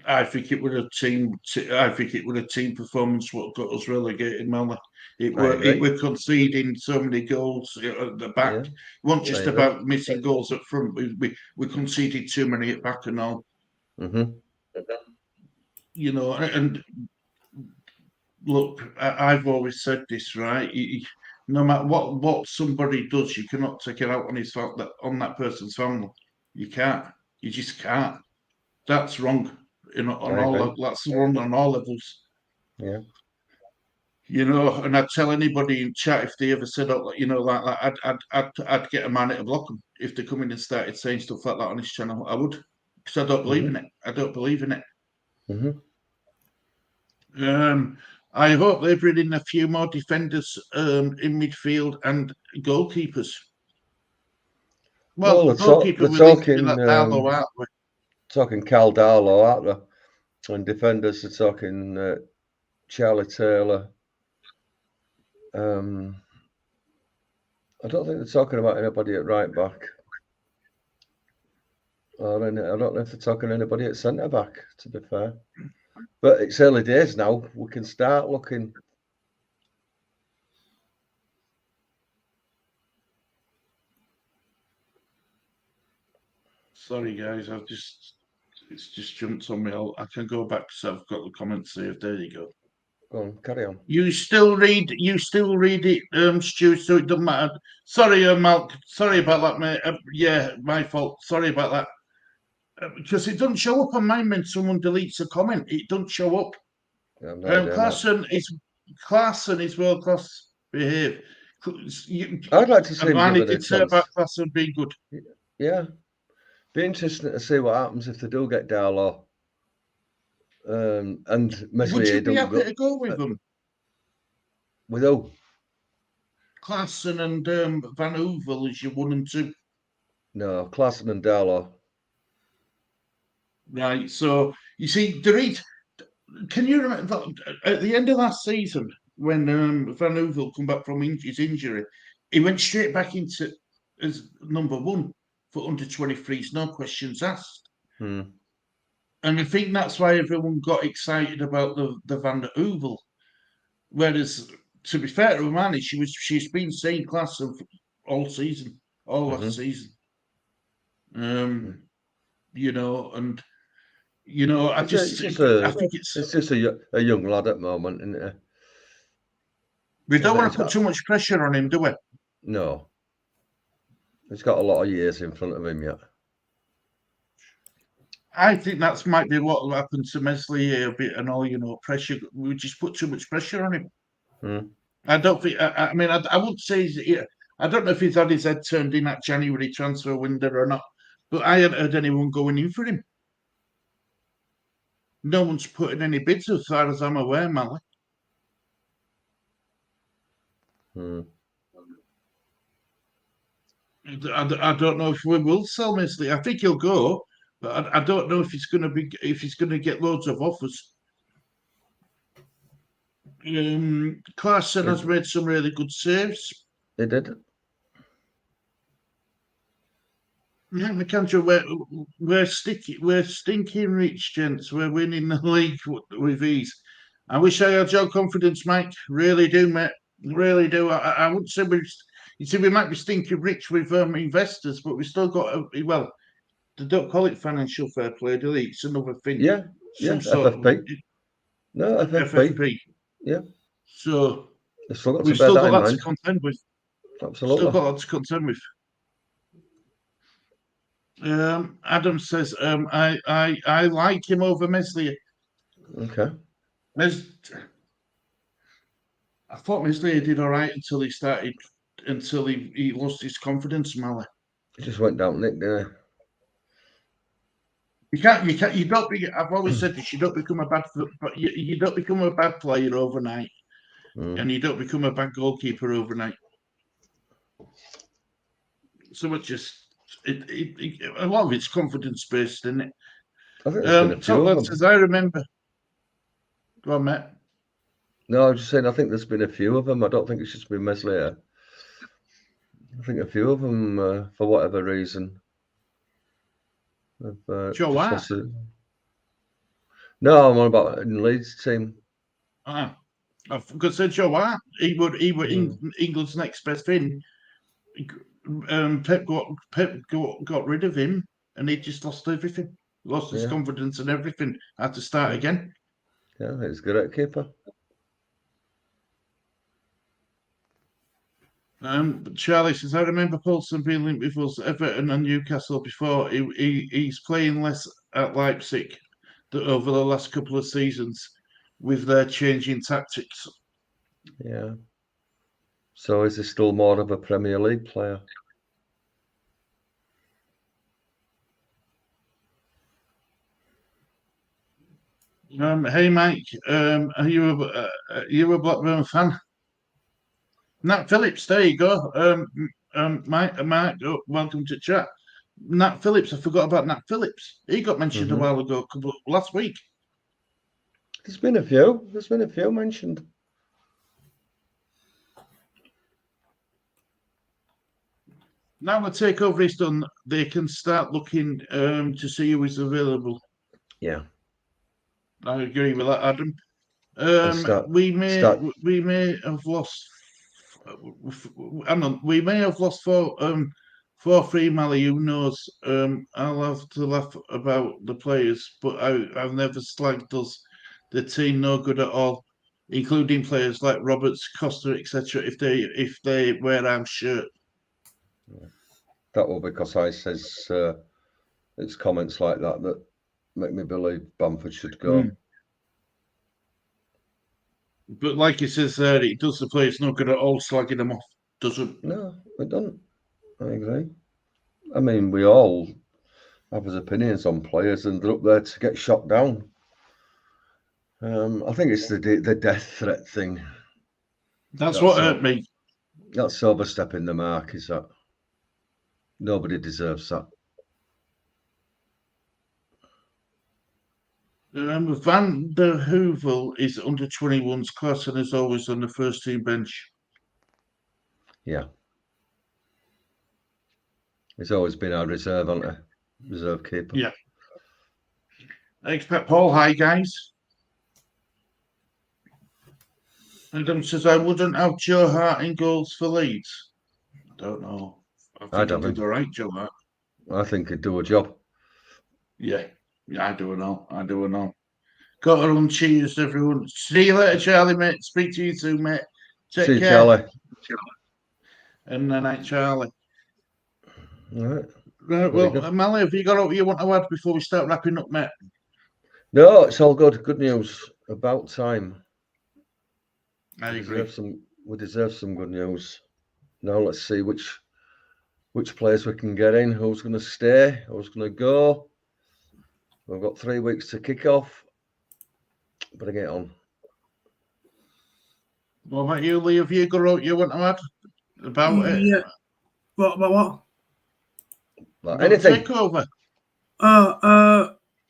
I think it was a team. I think it was a team performance what got us relegated, Melly. It were conceding so many goals at the back. It wasn't just about missing goals up front. We conceded too many at back and all. You know, and look, I've always said this, right? No matter what somebody does, you cannot take it out on that person's family. You can't. You just can't. That's wrong. That's wrong on all levels. Yeah. You know, and I'd tell anybody in chat if they ever said, you know, like I'd get a man to block them if they come in and started saying stuff like that on his channel. I would, because I don't believe in it. I don't believe in it. I hope they bring in a few more defenders in midfield and goalkeepers. Well, the goalkeeper we're talking Darlow, aren't we? Talking Cal Darlow, aren't they? And defenders are talking Charlie Taylor. I don't think they're talking about anybody at right back. I don't know if they're talking anybody at centre back, to be fair. But it's early days now. We can start looking. Sorry, guys. It's just jumped on me. I can go back because I've got the comments saved. There you go. Go on, carry on. You still read it, Stu, so it doesn't matter. Sorry, Malk. Sorry about that, mate. Yeah, my fault. Sorry about that. Because it doesn't show up on mine when someone deletes a comment. It doesn't show up. Clarkson is world class. Behave. I'd like to see him Arnie give it a did say chance. about Clarkson being good. Yeah, be interesting to see what happens if they do get Darlow. And Meslier. Would you be happy to go with them? With who? Clarkson and Van Hoovel as your 1 and 2. No, Clarkson and Darlow. Right. So you see, can you remember at the end of last season when Van Hoovel come back from his injury, he went straight back into as number 1 for under 23s, no questions asked. And I think that's why everyone got excited about the Van Hoovel. Whereas, to be fair to Romani, she's been saying class of all season, last season. You know, and you know, I think it's just a young lad at the moment, isn't it? We don't want to put too much pressure on him, do we? No. He's got a lot of years in front of him yet. I think that might be what will happen to Meslier a bit and all, you know, pressure. We just put too much pressure on him. I don't think, I mean, I wouldn't say, I don't know if he's had his head turned in that January transfer window or not, but I hadn't heard anyone going in for him. No one's putting any bids as far as I'm aware, Mally. I don't know if we will sell Meslier. I think he'll go. But I don't know if he's going to get loads of offers. Clarkson has made some really good saves. He did. Yeah, McAndrew, we're stinking rich, gents. We're winning the league with ease. I wish I had your confidence, Mike. Really do, mate. Really do. I wouldn't say we might be stinking rich with investors, but we still got they don't call it financial fair play, do they? It's another thing. Yeah, FFP. No, FFP. Yeah. So we've still got that to contend with. Absolutely. Still got that to contend with. Adam says, I like him over Meslier. Okay. I thought Meslier did all right until he lost his confidence, Mally. He just went down, Nick, didn't he? You don't be. I've always said this. You don't become a bad player overnight, and you don't become a bad goalkeeper overnight. So it's just a lot of it's confidence based, isn't it? I think there's been a few of them. Says, I remember. Go on, Matt. No, I was just saying. I think there's been a few of them. I don't think it's just been Meslier. I think a few of them, for whatever reason, have Joe just Hart. lost it. No, I'm on about in Leeds team. I forgot to say Joe Hart. He would Mm. England's next best thing. Pep got rid of him, and he just lost everything. Lost his Yeah. confidence and everything. Had to start Yeah. again. Yeah, he's good at keeper. Charlie says, I remember Paulson being linked with us, Everton and Newcastle before. He's playing less at Leipzig over the last couple of seasons with their changing tactics. Yeah. So is he still more of a Premier League player? Hey Mike, are you a Blackburn fan? Nat Phillips, there you go. Mike, welcome to chat. Nat Phillips, I forgot about Nat Phillips. He got mentioned a while ago, last week. There's been a few. There's been a few mentioned. Now the takeover is done, they can start looking to see who is available. Yeah. I agree with that, Adam. We may have lost. We may have lost 4-3 Mali. Who knows? I'll have to laugh about the players, but I've never slagged us. The team no good at all, including players like Roberts, Costa, etc. If they wear our shirt. That will because I says it's comments like that make me believe Bamford should go. But like he says there, it does the players no good at all, slagging them off. Doesn't. No, it doesn't. I agree. I mean, we all have his opinions on players, and they're up there to get shot down. I think it's the death threat thing. That's what hurt me. That's overstepping the mark. Is that nobody deserves that? Van der Heuvel is under 21's class and is always on the first team bench. Yeah. He's always been our reserve, hasn't he? Reserve keeper. Yeah. I expect Paul. Hi, guys. Adam says, I wouldn't have Joe Hart in goals for Leeds. Don't know. I think he did all right, Joe Hart. I think he'd do a job. Yeah, I do know. Got to run. Cheers, everyone. See you later, Charlie, mate. Speak to you soon, mate. Take See you, care. Charlie. And night, Charlie. All right. Right, well, Mally, have you got what you want to add before we start wrapping up, mate? No, it's all good. Good news. About time. I agree. We deserve some good news. Now let's see which players we can get in, who's going to stay, who's going to go. We've got 3 weeks to kick off. Better get on. What about you, Lee? Have you got what you want to add about it? Yeah. What about what? Like anything. Takeover.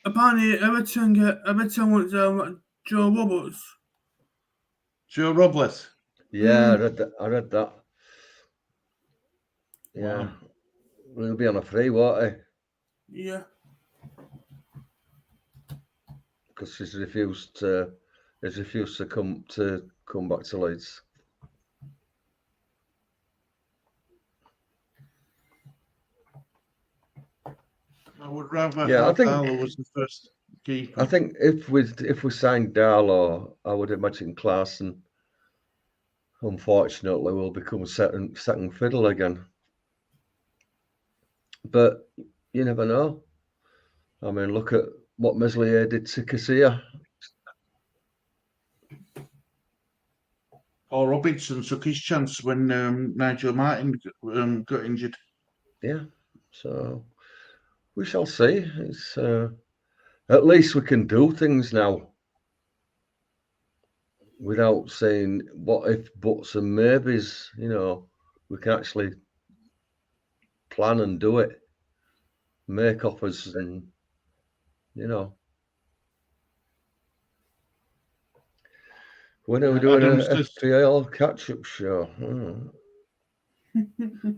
Apparently Everton wants Joe Roberts. Joe Robles. Yeah, I read that. Yeah. Wow. He'll be on a free, won't he? Yeah. Because he's refused to come back to Leeds. I would rather Darlow was the first keeper. I think if we signed Darlow, I would imagine Klaassen, unfortunately, will become second fiddle again. But you never know. I mean, look at what Meslier did to Casilla. Paul Robinson took his chance when Nigel Martin got injured. Yeah, so we shall see. It's at least we can do things now without saying what if, buts, and maybes. You know, we can actually plan and do it, make offers, and you know. When are we doing a FPL catch-up show?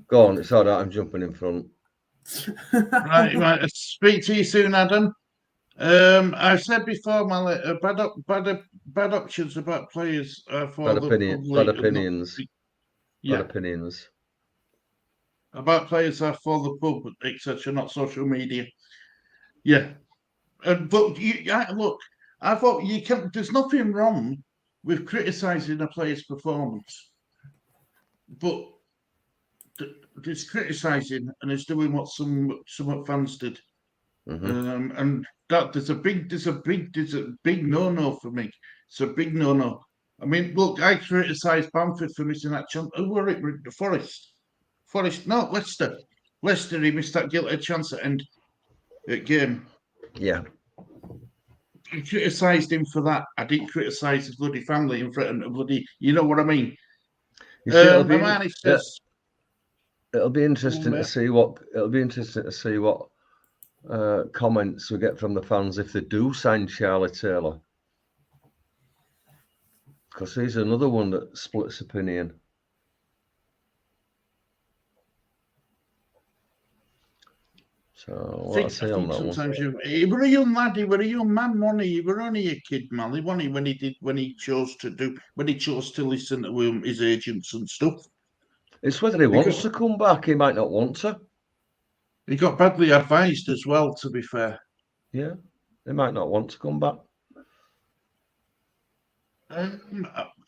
Go on, it's all right. I'm jumping in front. Right. I'll speak to you soon, Adam. I've said before, Mally, bad options about players for Bad the opinion. public. Bad opinions. Yeah, Bad opinions. about players are for the pub, etc., not social media. Yeah, but look, I thought you can. There's nothing wrong with criticising a player's performance, but there's criticising and it's doing what some fans did, and that there's a big no for me. It's a big no. I mean, look, I criticised Bamford for missing that chance. Who were it? The Forest, no, Leicester. Leicester, he missed that guilty chance at end game. Yeah. I criticised him for that. I didn't criticise his bloody family in front of bloody. You know what I mean? You see, Amani says it'll be interesting to see what comments we get from the fans if they do sign Charlie Taylor, because he's another one that splits opinion. So what I say on that sometimes one? he were a young lad. He were a young man, wasn't he? He were only a kid, Mally, wasn't he? When he chose to listen to his agents and stuff. It's whether he wants to come back. He might not want to. He got badly advised as well, to be fair. Yeah, he might not want to come back.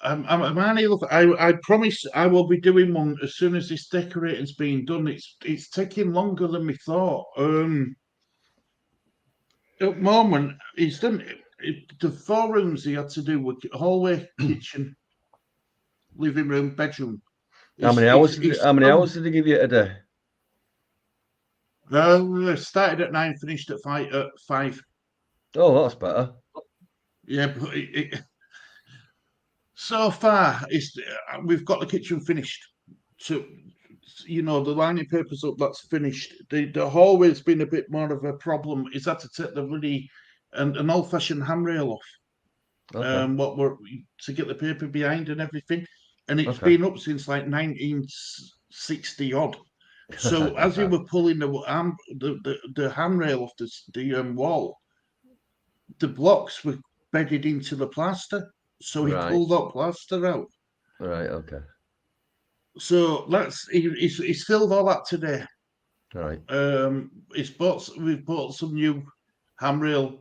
Manny, look, I promise I will be doing one as soon as this decorating's been done. It's taking longer than we thought. At the moment, he's done the 4 rooms he had to do were hallway, kitchen, living room, bedroom. How many hours did he give you today? Started at 9, finished at 5. Oh, that's better. Yeah, but so far we've got the kitchen finished. So the lining papers up, that's finished. The hallway's been a bit more of a problem. He's had to take the bloody an old-fashioned handrail off. Okay. To get the paper behind and everything, and it's been up since like 1960 odd. So as you were pulling the handrail off the wall, the blocks were bedded into the plaster, so he pulled that plaster out. Right. Okay. So he's filled all that today. Right. We've bought some new handrail,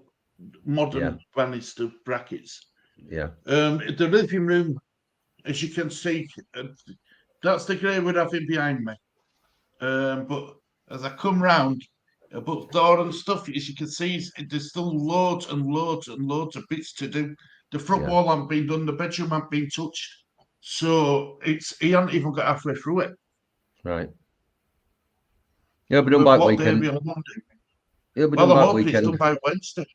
modern banister brackets. Yeah. The living room, as you can see, that's the grey we're having behind me. But as I come round, above door and stuff, as you can see, there's still loads and loads and loads of bits to do. The front wall hasn't been done, the bedroom hasn't been touched. So he hasn't even got halfway through it. Right. Yeah, but done by weekend. Yeah, but I'm hoping it's done by Wednesday.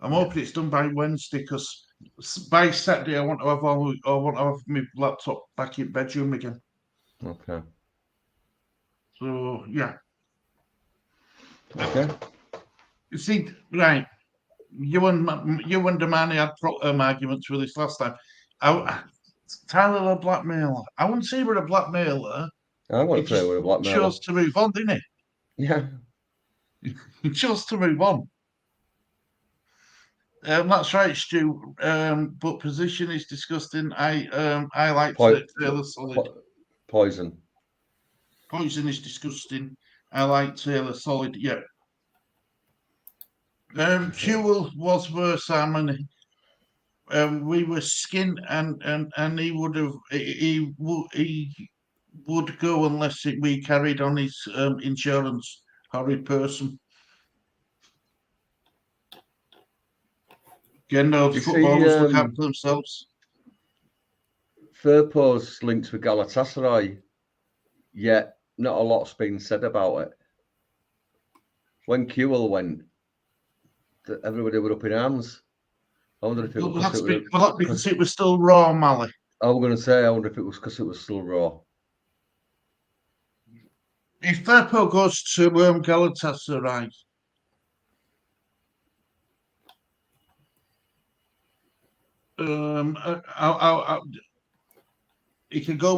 I'm hoping it's done by Wednesday because by Saturday I want to have my laptop back in bedroom again. Okay. So yeah. Okay. You see, right? You and Damani had arguments with this last time. Tyler, a blackmailer. I wouldn't say we're a blackmailer. I wouldn't say we're a blackmailer. He chose to move on, didn't he? Yeah. He chose to move on. That's right, Stu. But position is disgusting. I like Taylor Solid. Poison. Poison is disgusting. I like Taylor Solid. Yeah. Kewell was worse, Simon. We were skinned, and he would go unless we carried on his insurance. Horrid person. Again, those footballers look after themselves. Firpo's linked with Galatasaray, yet not a lot's been said about it. When Kewell went, everybody were up in arms. I wonder if it was because it was still raw, Mally. I was going to say, I wonder if it was because it was still raw. If Firpo goes to Galatasaray, He can go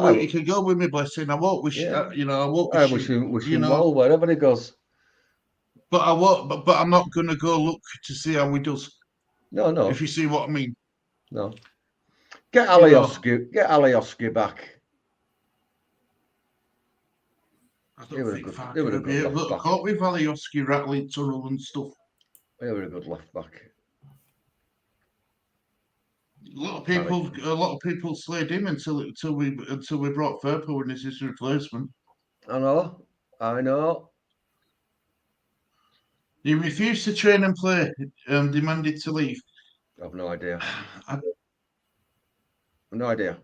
with me blessing. I won't wish, Yeah. you know, I won't I wish wish you him know, well wherever he goes. but I won't. But I'm not going to go look to see how he does. No. If you see what I mean. No. Get You know, Alioski back. I He don't were a think good. Farke They were a will be good able left to back. cope with Alioski rattling tunnel and stuff. They were a good left back. A lot of people slayed him until we brought Firpo in as his replacement. I know. He refused to train and play, demanded to leave. I've no idea. I, No idea.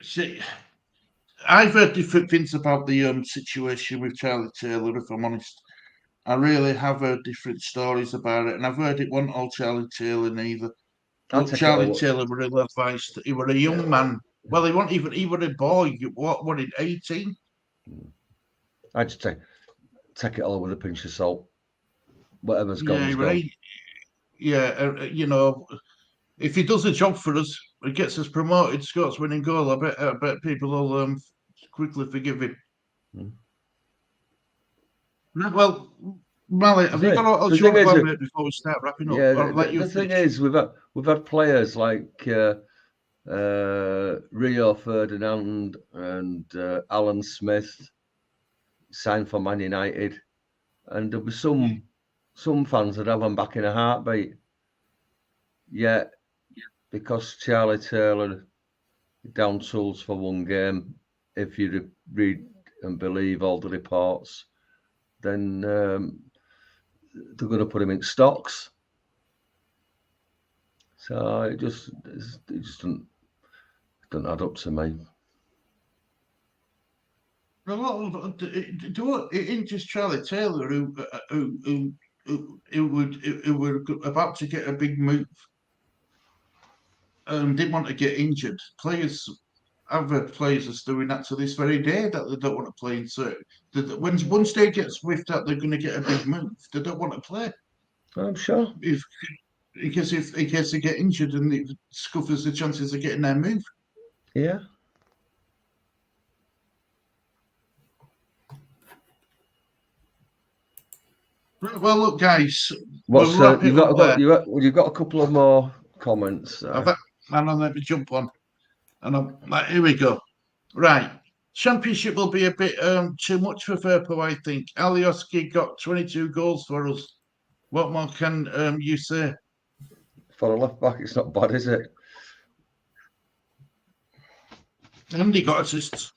see, I've heard different things about the situation with Charlie Taylor, if I'm honest. I really have heard different stories about it, and I've heard it wasn't all Charlie Taylor neither. I'll Look, take Charlie it all. Taylor were ill advised. He were a young man. Well, he wasn't even. He were a boy. What? In 18? I just take it all with a pinch of salt. Whatever's Yeah, gone, he is were gone. 8. Yeah, you know, if he does a job for us, he gets us promoted, Scott's winning goal. I bet people will quickly forgive him. Right, well, Mally, have you got a lot you want to add before we start wrapping up? Yeah, Or let you the thing finish? is, we've had players like Rio Ferdinand and Alan Smith signed for Man United, and there'll be some fans that have them back in a heartbeat. Yet, because Charlie Taylor down tools for one game, if you read and believe all the reports, then they're going to put him in stocks. So it just doesn't add up to me. A lot of it ain't just Charlie Taylor who were about to get a big move. Didn't want to get injured. I've heard players are doing that to this very day that they don't want to play in certain. Once they get swift that they're going to get a big move, they don't want to play. I'm sure. In case they get injured and it scuffers the chances of getting their move. Yeah. Right, well, look, guys. What's we'll wrap it up there. You've got a couple of more comments. Let me jump on. And here we go. Right. Championship will be a bit too much for Firpo, I think. Alioski got 22 goals for us. What more can you say? For a left back, it's not bad, is it? And he got assists.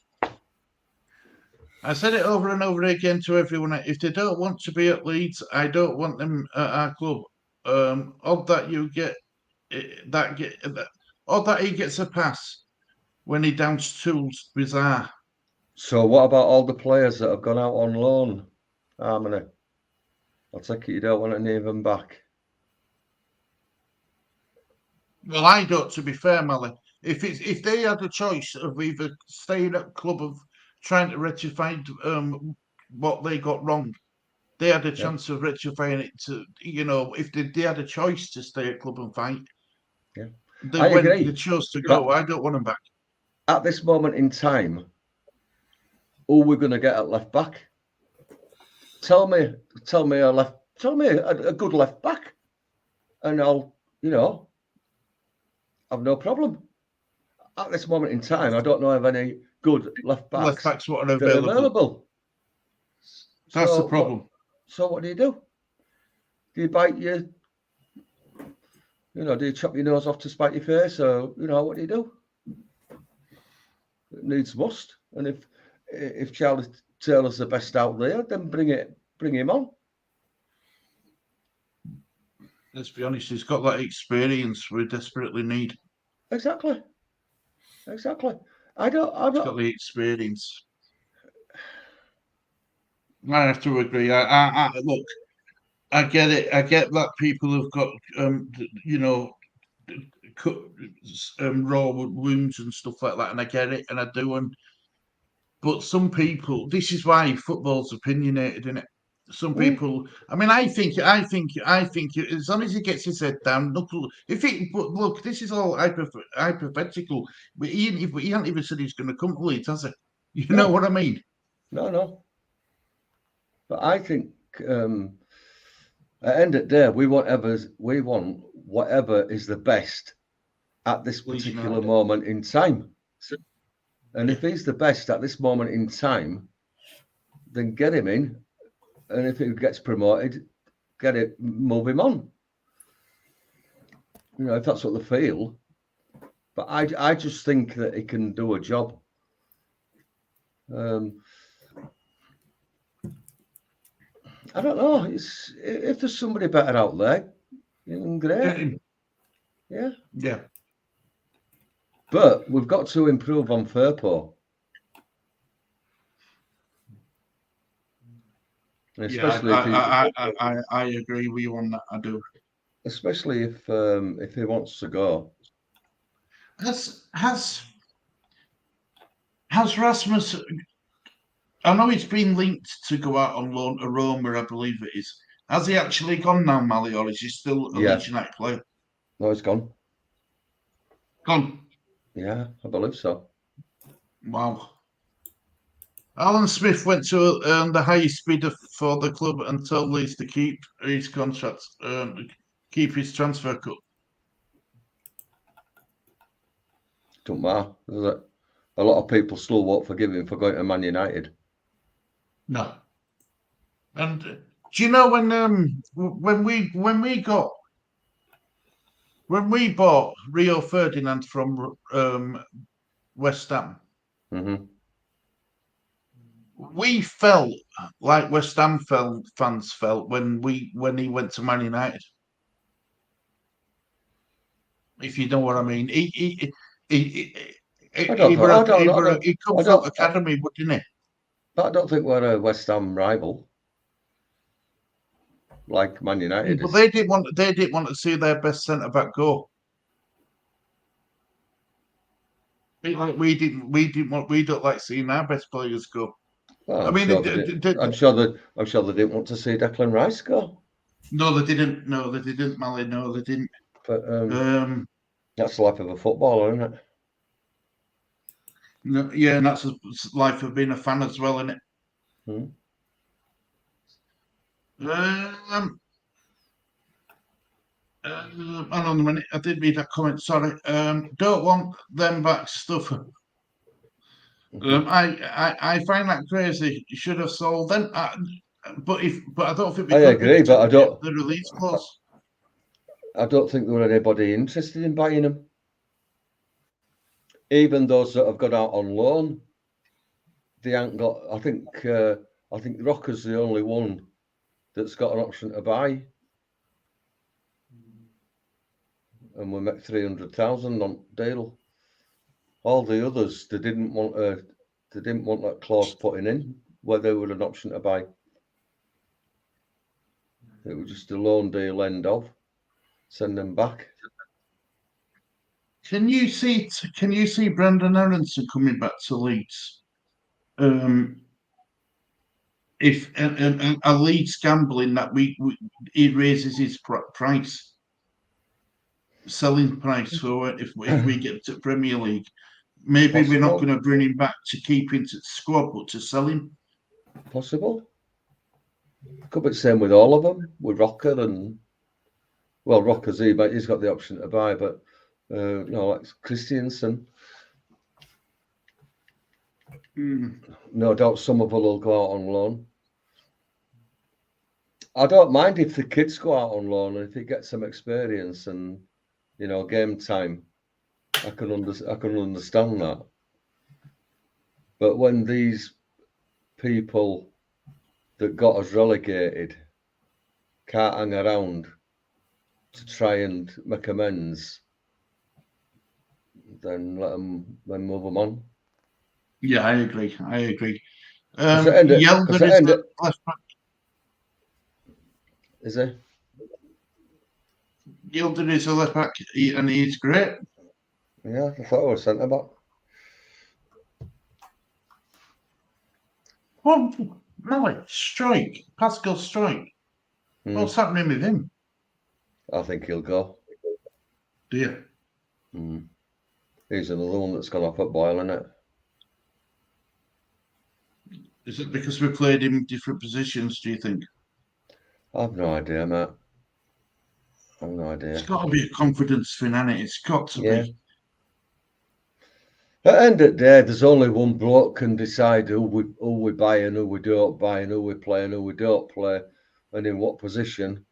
I said it over and over again to everyone. If they don't want to be at Leeds, I don't want them at our club. Odd that you get odd that he gets a pass when he downs tools. Bizarre. So what about all the players that have gone out on loan, Harmony? I take it you don't want any of them back. Well, I don't. To be fair, Mally, if they had a choice of either staying at club of trying to rectify what they got wrong, they had a chance of rectifying it. If they had a choice to stay at club and fight, I agree. They chose to go. I don't want them back. At this moment in time, who we're going to get at left back? Tell me a good left back, and I'll have no problem. At this moment in time, I don't know of any good left backs what are available. That's the problem. So what do you do? Do you bite your, do you chop your nose off to spite your face? Or, what do you do? It needs must. And if Charlie Taylor's the best out there, then bring him on. Let's be honest, he's got that experience we desperately need. Exactly. I don't. He's got the experience. I have to agree. I look. I get it. I get that people have got raw wounds and stuff like that, and I get it, and I do. But some people, this is why football's opinionated, isn't it? some people. I mean, I think. As long as he gets his head down, but look, this is all hypothetical. But he hasn't even said he's going to come to Leeds, has he? You know what I mean? No. But I think at the end of the day, we want whatever is the best at this particular moment in time. And if he's the best at this moment in time, then get him in. And if he gets promoted, move him on. You know, if that's what they feel. But I just think that he can do a job. I don't know. If there's somebody better out there, great. Yeah. But we've got to improve on Firpo. Especially I agree with you on that. I do. Especially if he wants to go. Has Rasmus? I know he's been linked to go out on loan to Roma, I believe it is. Has he actually gone now, Mally, or is he still a Leeds United player? No, he's gone. Gone? Yeah, I believe so. Wow. Alan Smith went to earn the highest bidder for the club and told Leeds to keep his contract, keep his transfer cut. Don't matter, does it? A lot of people still won't forgive him for going to Man United. No. And do you know when we bought Rio Ferdinand from West Ham, we felt like West Ham fans felt when he went to Man United. If you know what I mean, he come from academy, didn't he? But I don't think we're a West Ham rival, like Man United. But they didn't want to see their best centre back go. Like we don't like seeing our best players go. Well, I'm sure they didn't want to see Declan Rice go. No, they didn't. No, they didn't, Mally. No, they didn't. But that's the life of a footballer, isn't it? No, yeah, and that's the life of being a fan as well, isn't it? Hang on a minute. I did read that comment. Sorry. Don't want them back stuff. I find that crazy. You should have sold them. But I don't think I agree. But I don't. The release clause. I don't think there were anybody interested in buying them. Even those that have gone out on loan, they haven't got. I think Rocker's the only one that's got an option to buy, and we make 300,000 on deal. All the others, they didn't want that clause putting in where they were an option to buy. It was just a loan deal end of. Send them back. Can you see Brendan Aronson coming back to Leeds? If a Leeds gambling that he raises his selling price for if we get to Premier League, maybe possible. We're not going to bring him back to keep him to the squad, but to sell him. Possible. Could be the same with all of them, with Rocker and Rocker's he's got the option to buy, but like Christiansen. No doubt some of them will go out on loan. I don't mind if the kids go out on loan and if he gets some experience and game time. I can understand that. But when these people that got us relegated can't hang around to try and make amends, then move them on. Yeah, I agree. Yelder is the left back. Is he? Yelder is a left back, and he's great. Yeah, I thought I was centre back. Malik, strike. Pascal strike. What's happening with him? I think he'll go. Do you? He's another one that's gone off at boil, isn't it? Is it because we played him in different positions, do you think? I've no idea, mate. I've no idea. It's got to be a confidence thing, hasn't it? It's got to be. At the end of the day, there's only one bloke can decide who we buy and who we don't buy and who we play and who we don't play and in what position,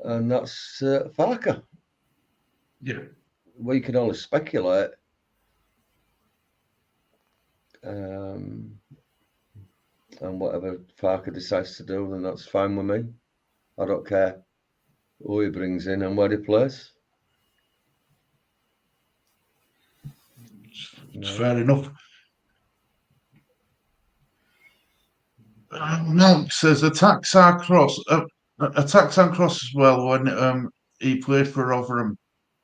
and that's Farker. Yeah. We can only speculate. And whatever Farker decides to do, then that's fine with me. I don't care who he brings in and where he plays. It's fair enough. Milk says attacks are cross as well when he played for Rotherham.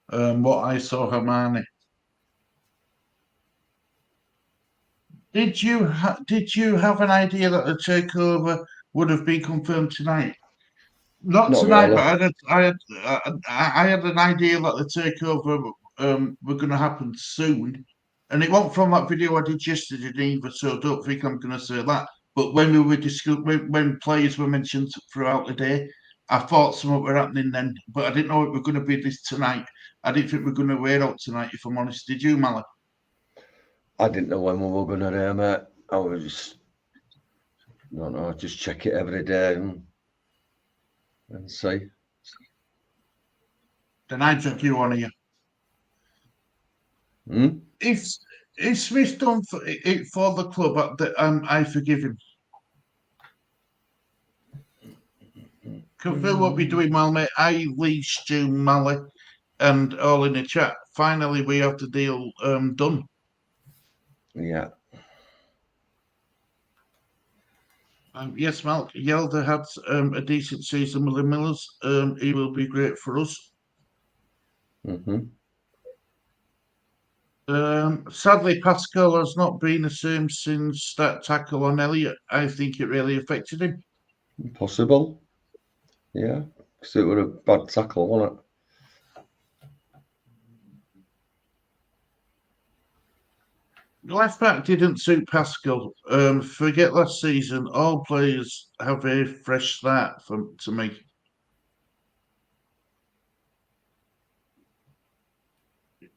What I saw Hermione. Did you have an idea that the takeover would have been confirmed tonight? Not tonight, really. but I had an idea that the takeover were going to happen soon, and it wasn't from that video I did yesterday either. So don't think I'm going to say that. But when we were when players were mentioned throughout the day, I thought something were happening then, but I didn't know it were going to be this tonight. I didn't think we were going to wait out tonight. If I'm honest, did you, Malik? I didn't know when we were going to hear, mate. I was just, no, just check it every day and see. Then I took you on here. If Smith done it for the club, I forgive him. Phil won't be doing well, mate. Leeds, Stu, Mally, and all in the chat. Finally, we have the deal done. Yeah. Yes, Malk. Yelder had a decent season with the Millers. He will be great for us. Sadly, Pascal has not been the same since that tackle on Elliott. I think it really affected him. Possible. Yeah, because it was a bad tackle, wasn't it? Left back didn't suit Pascal. Forget last season. All players have a fresh start to me.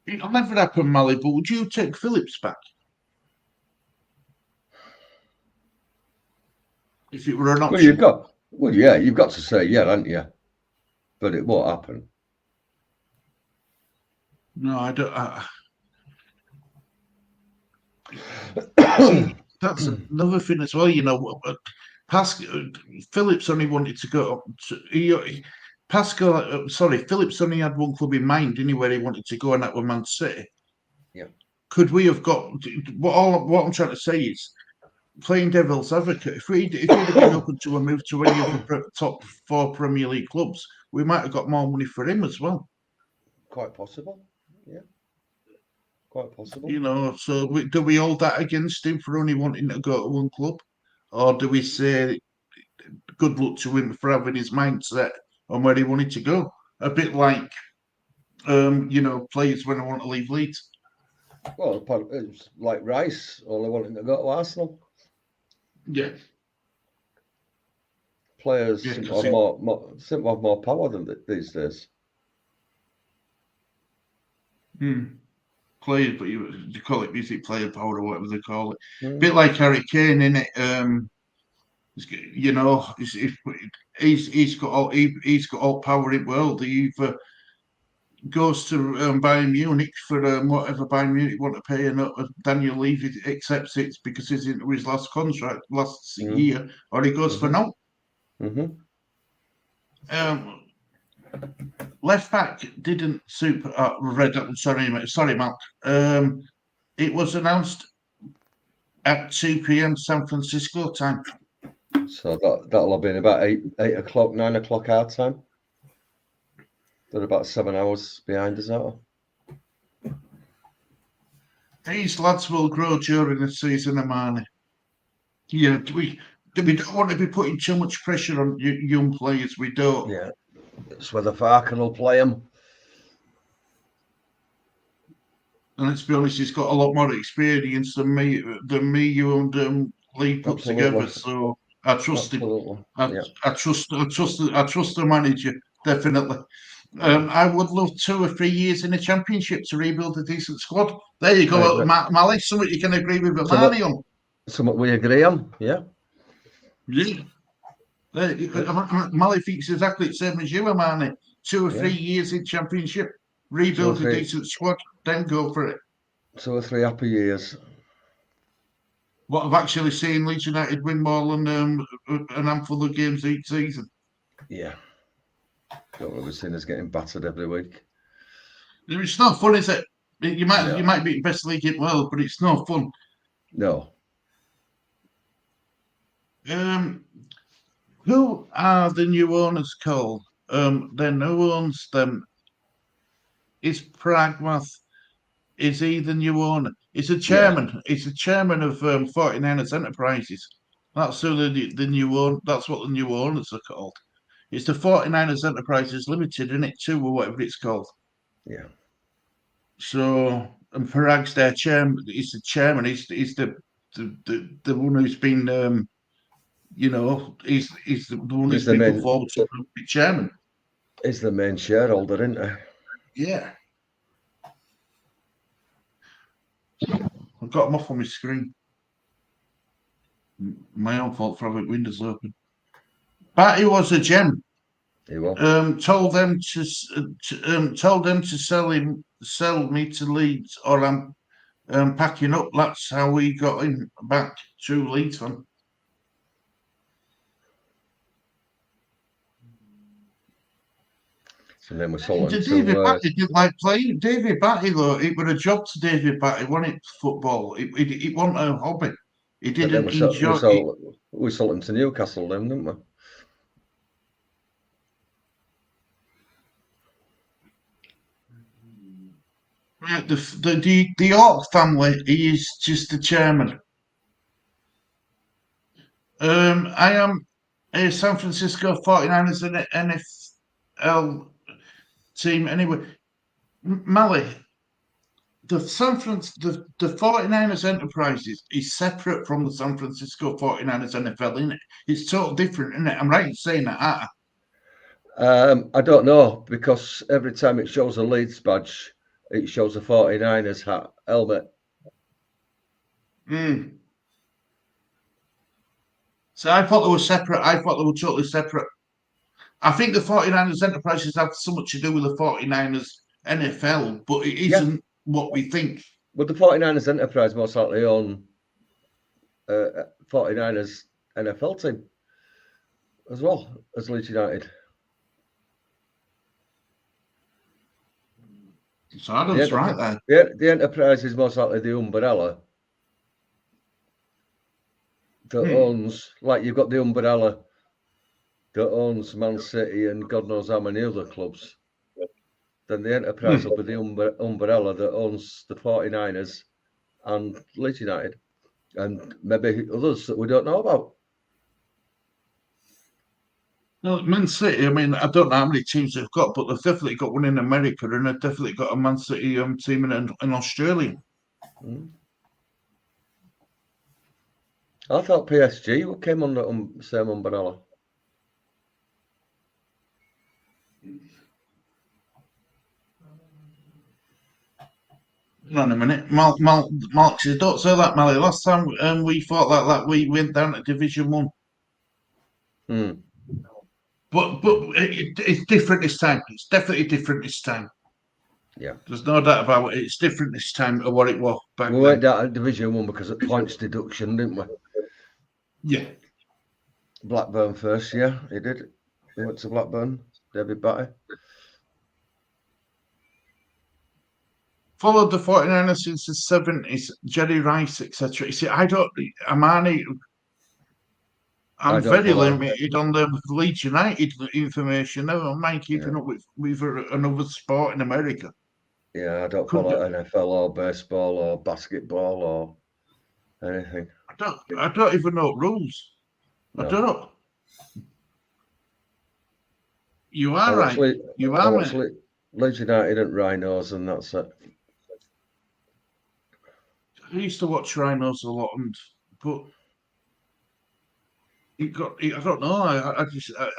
It'll never happen, Mally, but would you take Phillips back? If it were an option. You've got to say yeah, haven't you? But it won't happen. No, I don't. That's another thing as well. You know, Phillips only wanted to go. Phillips only had one club in mind, didn't he, where he wanted to go, and that was Man City. Yeah. Could we have got what I'm trying to say is playing devil's advocate. If we'd have been open to a move to any of the top 4 Premier League clubs, we might have got more money for him as well. Quite possible. Yeah. Quite possible. You know, so do we hold that against him for only wanting to go to one club, or do we say good luck to him for having his mindset on where he wanted to go? A bit like, players when I want to leave Leeds. Well, it's like Rice, only wanting to go to Arsenal. Yeah. Players seem to have more power than these days. Players, but you call it music player power or whatever they call it. A bit like Harry Kane, innit? He's got all power in the world. He either goes to Bayern Munich for whatever Bayern Munich want to pay, and Daniel Levy accepts it because he's into his last contract last year, or he goes for no. Left back didn't suit. Sorry, Mark. It was announced at 2 p.m. San Francisco time. So that'll have been about 8 o'clock, 9 o'clock our time. They're about 7 hours behind us, aren't they? These lads will grow during the season, Amani. Yeah, We don't want to be putting too much pressure on young players. We don't. Yeah, it's whether Farken will play him. And let's be honest, he's got a lot more experience than me, you and Lee put together. So I trust him. I trust the manager, definitely. I would love 2 or 3 years in the Championship to rebuild a decent squad. There you go, Mally. Something you can agree with Marnie on. Something we agree on, yeah. Yeah. Mally thinks exactly the same as you, Marnie. 2 or 3 years in Championship, rebuild a decent squad, then go for it. 2 or 3 happy years. What I've actually seen Leeds United win more than an handful of games each season. Yeah. Don't want to be seen as getting battered every week. It's not fun, is it? You might be the best league in the world, but it's no fun. No. Who are the new owners called? Then who owns them? Is Pragmath? Is he the new owner? He's a chairman. Yeah. He's the chairman of 49ers Enterprises. That's who the new own. That's what the new owners are called. It's the 49ers Enterprises Limited, isn't it, too, or whatever it's called? Yeah. So, and Parag's their chairman. He's the chairman. He's the one who's been, he's the one who's been put forward to be chairman. He's the main shareholder, isn't he? Yeah. I've got him off on my screen. My own fault for having windows open. But he was a gem. He was. Told them to sell me to Leeds, or I'm packing up. That's how we got him back to Leeds fan. And then we sold him David Batty didn't like playing. David Batty, though, it was a job to David Batty, wasn't it? Football. It wasn't a hobby. He didn't enjoy it. We sold him to Newcastle, then, didn't we? Right, the York family, he is just the chairman. I am a San Francisco 49ers and NFL team. Anyway, Mally, the 49ers Enterprises is separate from the San Francisco 49ers NFL, isn't it? It's totally different, isn't it? I'm right in saying that, I don't know, because every time it shows a Leeds badge, it shows a 49ers hat, helmet. So I thought they were separate. I thought they were totally separate. I think the 49ers Enterprises have so much to do with the 49ers NFL, but it isn't what we think. But the 49ers Enterprise most likely own 49ers NFL team as well as Leeds United. So Adam's right there. The Enterprise is most likely the umbrella that owns, like you've got the umbrella that owns Man City and God knows how many other clubs. Then the Enterprise will be the umbrella that owns the 49ers and Leeds United, and maybe others that we don't know about. No, Man City, I mean, I don't know how many teams they've got, but they've definitely got one in America, and they've definitely got a Man City team in Australia. I thought PSG came under the same umbrella. Hang on a minute. Mark says, don't say that, Mally. Last time we fought like that, we went down to Division 1. But it's different this time. It's definitely different this time. Yeah. There's no doubt about it. It's different this time to what it was back then. We went down to Division 1 because of points deduction, didn't we? Yeah. Blackburn first, yeah, he did. He went to Blackburn, David Batty. Followed the 49ers since the 70s, Jerry Rice, etc. You see, I'm very limited on the Leeds United information. Never mind keeping up with another sport in America. Yeah, I don't follow NFL or baseball or basketball or anything. I don't even know rules. I No. don't know. You are I watch right. You are, mate. Leeds United and Rhinos, and that's it. I used to watch Rhinos a lot, but I don't know.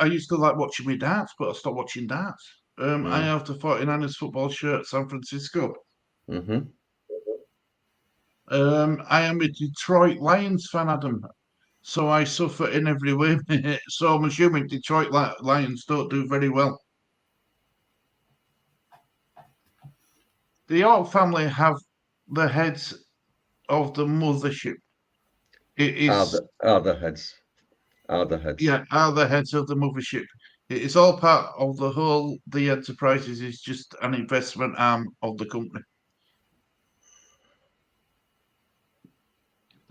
I used to like watching my darts, but I stopped watching darts. I have the 49ers football shirt, San Francisco. Mm-hmm. I am a Detroit Lions fan, Adam. So I suffer in every way. So I'm assuming Detroit Lions don't do very well. The York family have the heads of the mothership. It is Are the heads. Are the heads. Yeah, are the heads of the mothership. It is all part of the whole. The enterprises is just an investment arm of the company.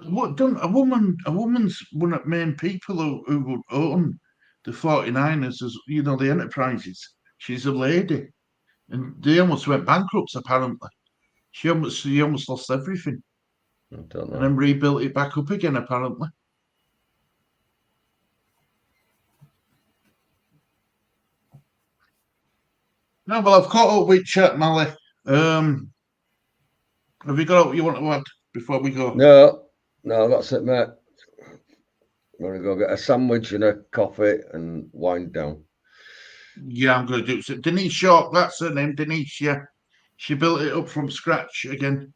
What done? A woman's one of the main people who would own the 49ers, as the enterprises. She's a lady, and they almost went bankrupt. Apparently, she almost lost everything, I don't know. and then rebuilt it back up again. Apparently. No, well, I've caught up with Chet Mally. Have you got what you want to add before we go? No, that's it, mate. I'm gonna go get a sandwich and a coffee and wind down. Yeah, I'm going to do it. Denise Shaw, that's her name, Denise. Yeah, she built it up from scratch again.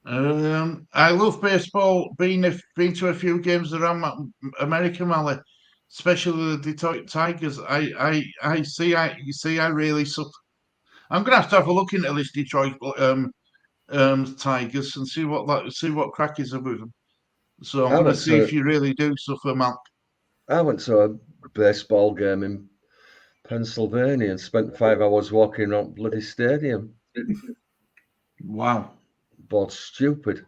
I love baseball. Been to a few games around America, Mally, especially the Detroit Tigers. I see. I really suffer. I'm going to have a look into this Detroit Tigers and see what crack is with them. So I'm going to see if you really do suffer, Mal. I went to a baseball game in Pennsylvania and spent 5 hours walking around bloody stadium. Wow. Bored stupid.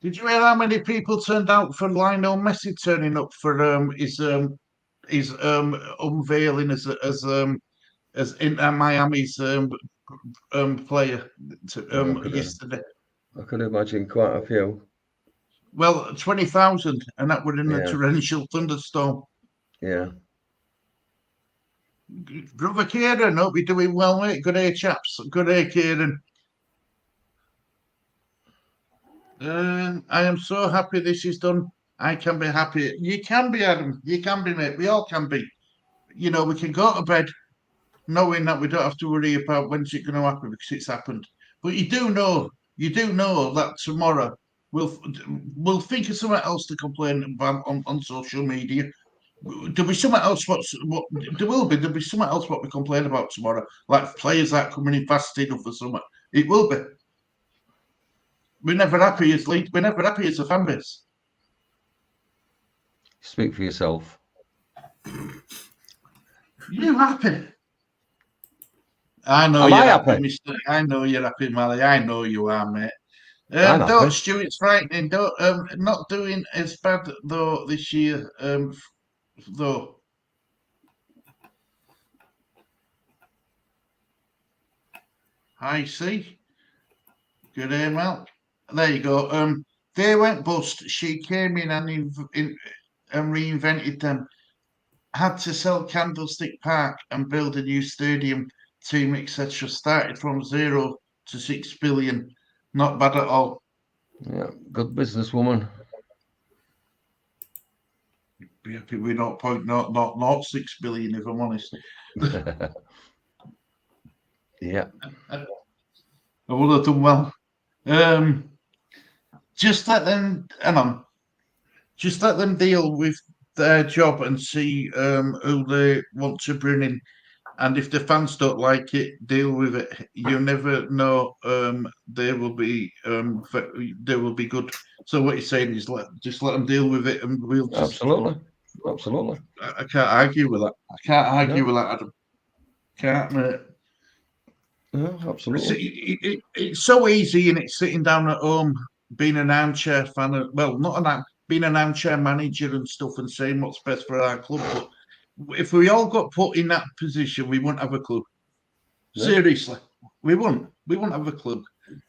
Did you hear how many people turned out for Lionel Messi turning up for his unveiling as Inter Miami's player yesterday? I could imagine quite a few. Well, 20,000, and that were in a torrential thunderstorm. Yeah. Brother Kieran, hope you're doing well, mate. Good day, chaps. Good day, Kieran. I am so happy this is done. I can be happy. You can be, Adam. You can be, mate. We all can be. We can go to bed knowing that we don't have to worry about when's it going to happen because it's happened. But you do know that tomorrow we'll think of something else to complain about on social media. There'll be something else. There'll be something else what we complain about tomorrow, like players that coming in fast enough for summer. It will be. We're never happy as Leeds. We're never happy as a fan base. Speak for yourself. You happy? I know you're happy, Mister. I know you're happy, Mally. I know you are, mate. Don't, Stu. It's frightening. Don't. Not doing as bad though this year. Though. I see. Good day, Mel. There you go. They went bust. She came in and reinvented them. Had to sell Candlestick Park and build a new stadium, team, etc. Started from 0 to 6 billion. Not bad at all. Yeah, good businesswoman. Be happy with 0.006 billion, if I'm honest. Yeah. I would have done well. Just let them, just let them deal with their job and see who they want to bring in. And if the fans don't like it, deal with it. You never know. They will be good. So what you're saying is just let them deal with it, and we'll just absolutely. I can't argue with that. I can't argue with that, Adam. Can't, mate. No, absolutely. It's so easy, and it's sitting down at home, being an armchair fan. Well, being an armchair manager and stuff, and saying what's best for our club. But if we all got put in that position, we wouldn't have a club. No. Seriously, we wouldn't. We wouldn't have a club.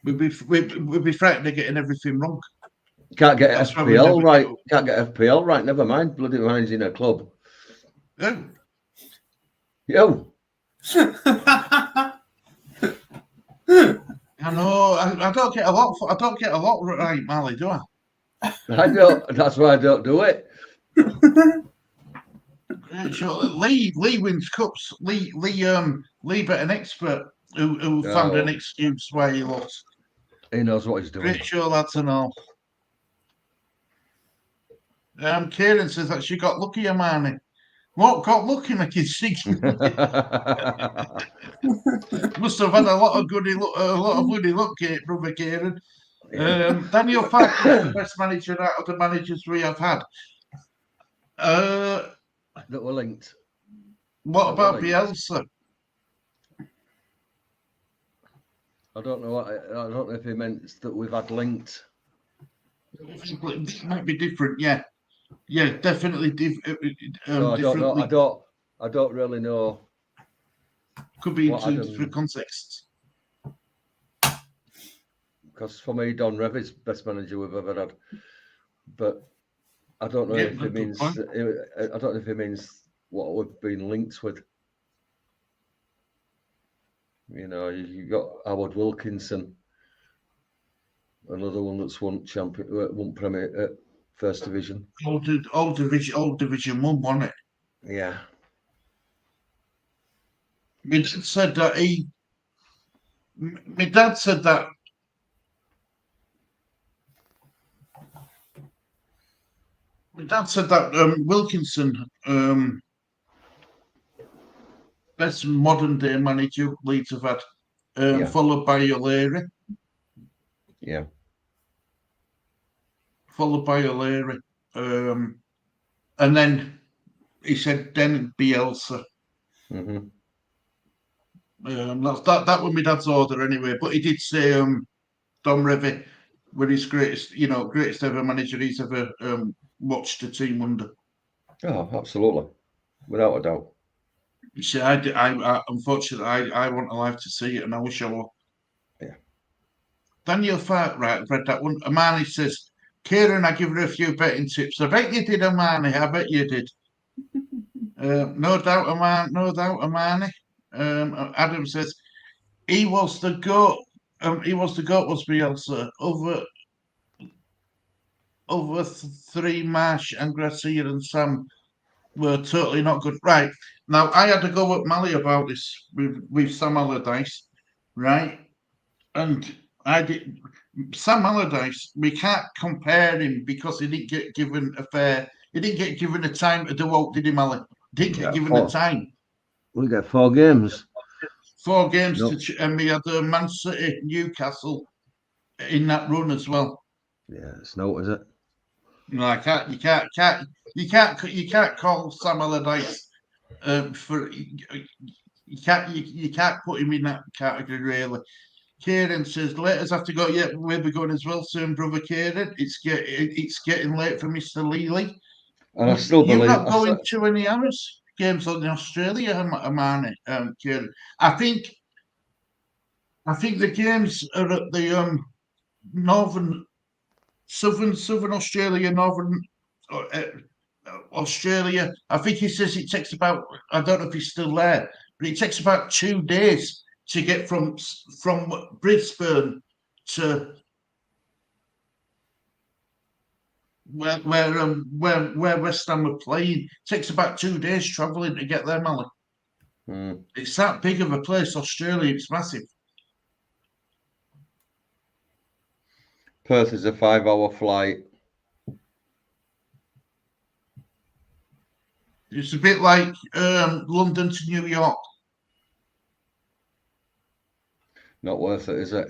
We'd be frightened of getting everything wrong. Can't get That's why we FPL never right. get- Can't get FPL right. Never mind. Bloody managing a club. Oh, Yo. I know. I don't get a lot. I don't get a lot right, Mally, do I? I don't. That's why I don't do it. Sure. Lee wins cups. Lee bet an expert who found an Oh. excuse why he lost. He knows what he's doing. Great show, lads and all. Kieran says that she got lucky, Amani. What got lucky, McKinsey? Must have had a lot of bloody luck, brother Kieran. Yeah. Daniel Fark is the best manager out of the managers we have had. That were linked. What That about were linked. Bielsa? I don't know. I don't know if he meant that we've had linked. It might be different, yeah. Yeah, definitely No, I don't know. differently. I don't really know. Could be in what two Adam- different contexts. Because for me, Don Revy's best manager we've ever had. But I don't know Yeah, if it good means. point. I don't know if it means what we've been linked with. You know, you got Howard Wilkinson, another one that's won Premier First Division. Old division one, wasn't it? Yeah. My dad said that my dad said that Wilkinson, best modern day manager Leeds have had, Yeah. followed by O'Leary. Yeah. Followed by O'Leary. And then he said then Bielsa. Mm-hmm. That was my dad's order anyway. But he did say Don Revie were his greatest ever manager he's ever watched a team under. Oh, absolutely, without a doubt. You see, I unfortunately I want alive to see it, and I wish I were. Yeah. Daniel Fart, right? I've read that one. Amani says, Kieran, I give her a few betting tips. I bet you did, Amani. I bet you did. No doubt, Amani. No doubt, Amani. Adam says he was the goat. Was Bielsa over three. Marsh and Gracia and Sam were totally not good. Right now, I had to go with Mally about this with Sam Allardyce, right? And I did. Sam Allardyce, we can't compare him because he didn't get given a fair. He didn't get given a time to do what, did he, Mally? Didn't get given a time. We get 4 games. 4 games Nope. and we had Man City, Newcastle in that run as well. Yeah, it's no, is it? No, you can't call Sam Allardyce for you can't put him in that category really. Kieran says let us have to go. Yeah, we'll be going as well soon, brother Kieran. It's getting late for Mr. Leely. And I still You're believe. not going to any Harris games on Australia, Amani, Kieran. I think the games are at the southern Australia, northern Australia. I think he says it takes about, I don't know if he's still there, but it takes about 2 days to get from Brisbane to where West Ham are playing. It takes about 2 days travelling to get there, Mally. It's that big of a place, Australia. It's massive. Perth is a 5-hour flight. It's a bit like London to New York. Not worth it, is it?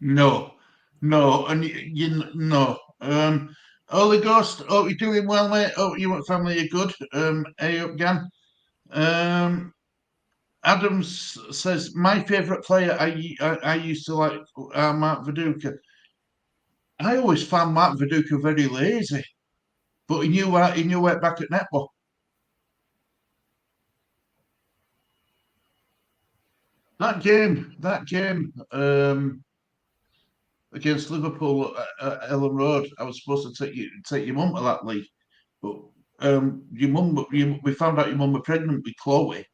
No, and no. Holy Ghost, hope you're doing well, mate. Hope you and family are good. Hey up, Gan. Adams says my favourite player I used to like Mark Viduka. I always found Mark Viduka very lazy, but he knew it back at netball. That game. against Liverpool at Ellen Road. I was supposed to take your mum to that league, but your mum, we found out your mum was pregnant with Chloe,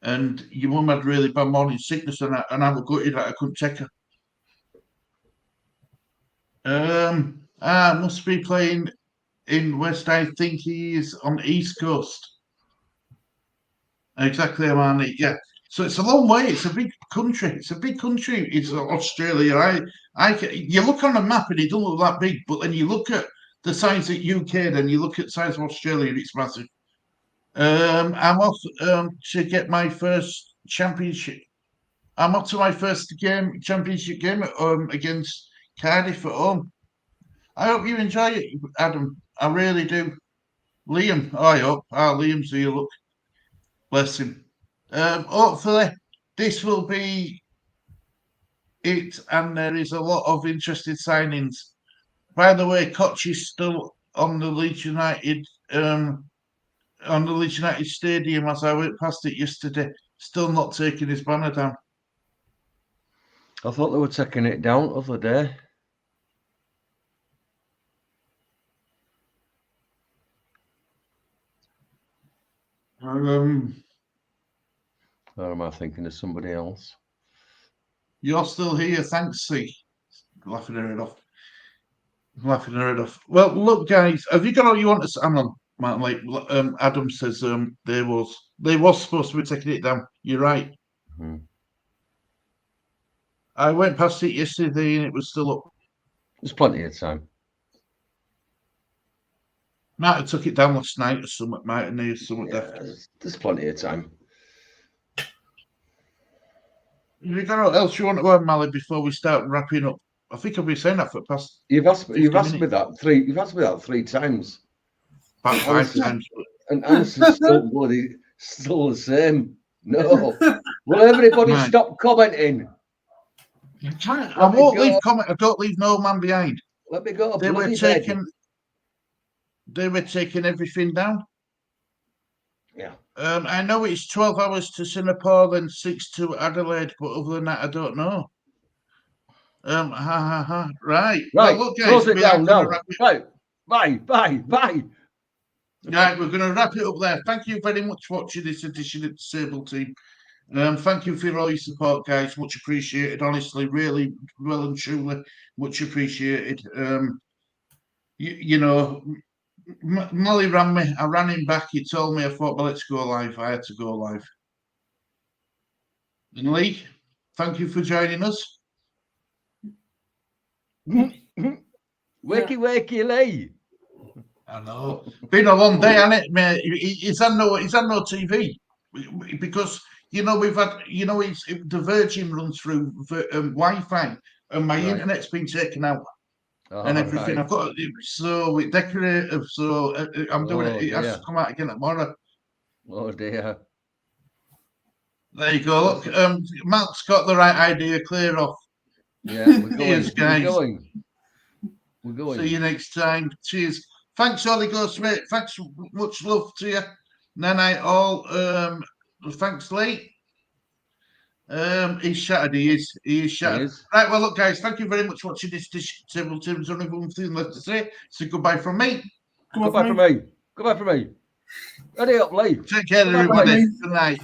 and your mum had really bad morning sickness, and I was gutted that I couldn't take her. Must be playing in West. I think he is on the East Coast. Exactly, Amani. Yeah. So it's a long way. It's a big country. It's Australia. You look on a map and it doesn't look that big, but then you look at the size of UK, then you look at the size of Australia, it's massive. I'm off to get my first championship. I'm up to my first championship game against Cardiff at home. I hope you enjoy it, Adam. I really do. Liam, I hope. Liam's here, look. Bless him. Hopefully, this will be it, and there is a lot of interesting signings. By the way, Koch is still on the Leeds United Stadium as I went past it yesterday, still not taking his banner down. I thought they were taking it down the other day. Or am I thinking of somebody else? You're still here, thanks, C. Laughing her head off. Well, look, guys, have you got all you want to say? Hang on, like Adam says, they was supposed to be taking it down. You're right. Mm-hmm. I went past it yesterday and it was still up. There's plenty of time. Might have took it down last night or something. Might have needed something left. There's plenty of time. Have you got what else you want to add, Mally, before we start wrapping up? I think I've been saying that for the past. You've asked me that 3 times. About 5 times. And answer's still the same. No. Will everybody stop commenting? I won't leave comment. I don't leave no man behind. Let me go. They were taking everything down. Yeah. I know it's 12 hours to Singapore, then 6 to Adelaide, but other than that, I don't know. Right. Right. Well, look, guys, close it down now. Right. Bye. Right, we're going to wrap it up there. Thank you very much for watching this edition of the Sable Team. Thank you for all your support, guys. Much appreciated. Honestly, really, well and truly, much appreciated. You know, Molly ran me. I ran him back. He told me. I thought, well, let's go live. I had to go live. And Lee, thank you for joining us. Wakey, Lee. I know. Been a long day, hasn't it, mate? He's had no TV because we've had it's the Virgin runs through Wi-Fi and my internet's been taken out and everything. Right. I've got with decorative, so I'm doing it. It has to come out again tomorrow. Oh dear. There you go. Look, Matt's got the right idea. Clear off. Yeah, we're going. Cheers, guys. We're going. See you next time. Cheers. Thanks, Holy Ghost, mate. Thanks, much love to you. Night all. Thanks, Lee. He's shattered. He is shattered. Right, well, look, guys, thank you very much for watching this Table Team. There's only one thing left to say. So goodbye from me. Goodbye from me. Goodbye from me. Ready up, Lee. Take care, everybody. Good night.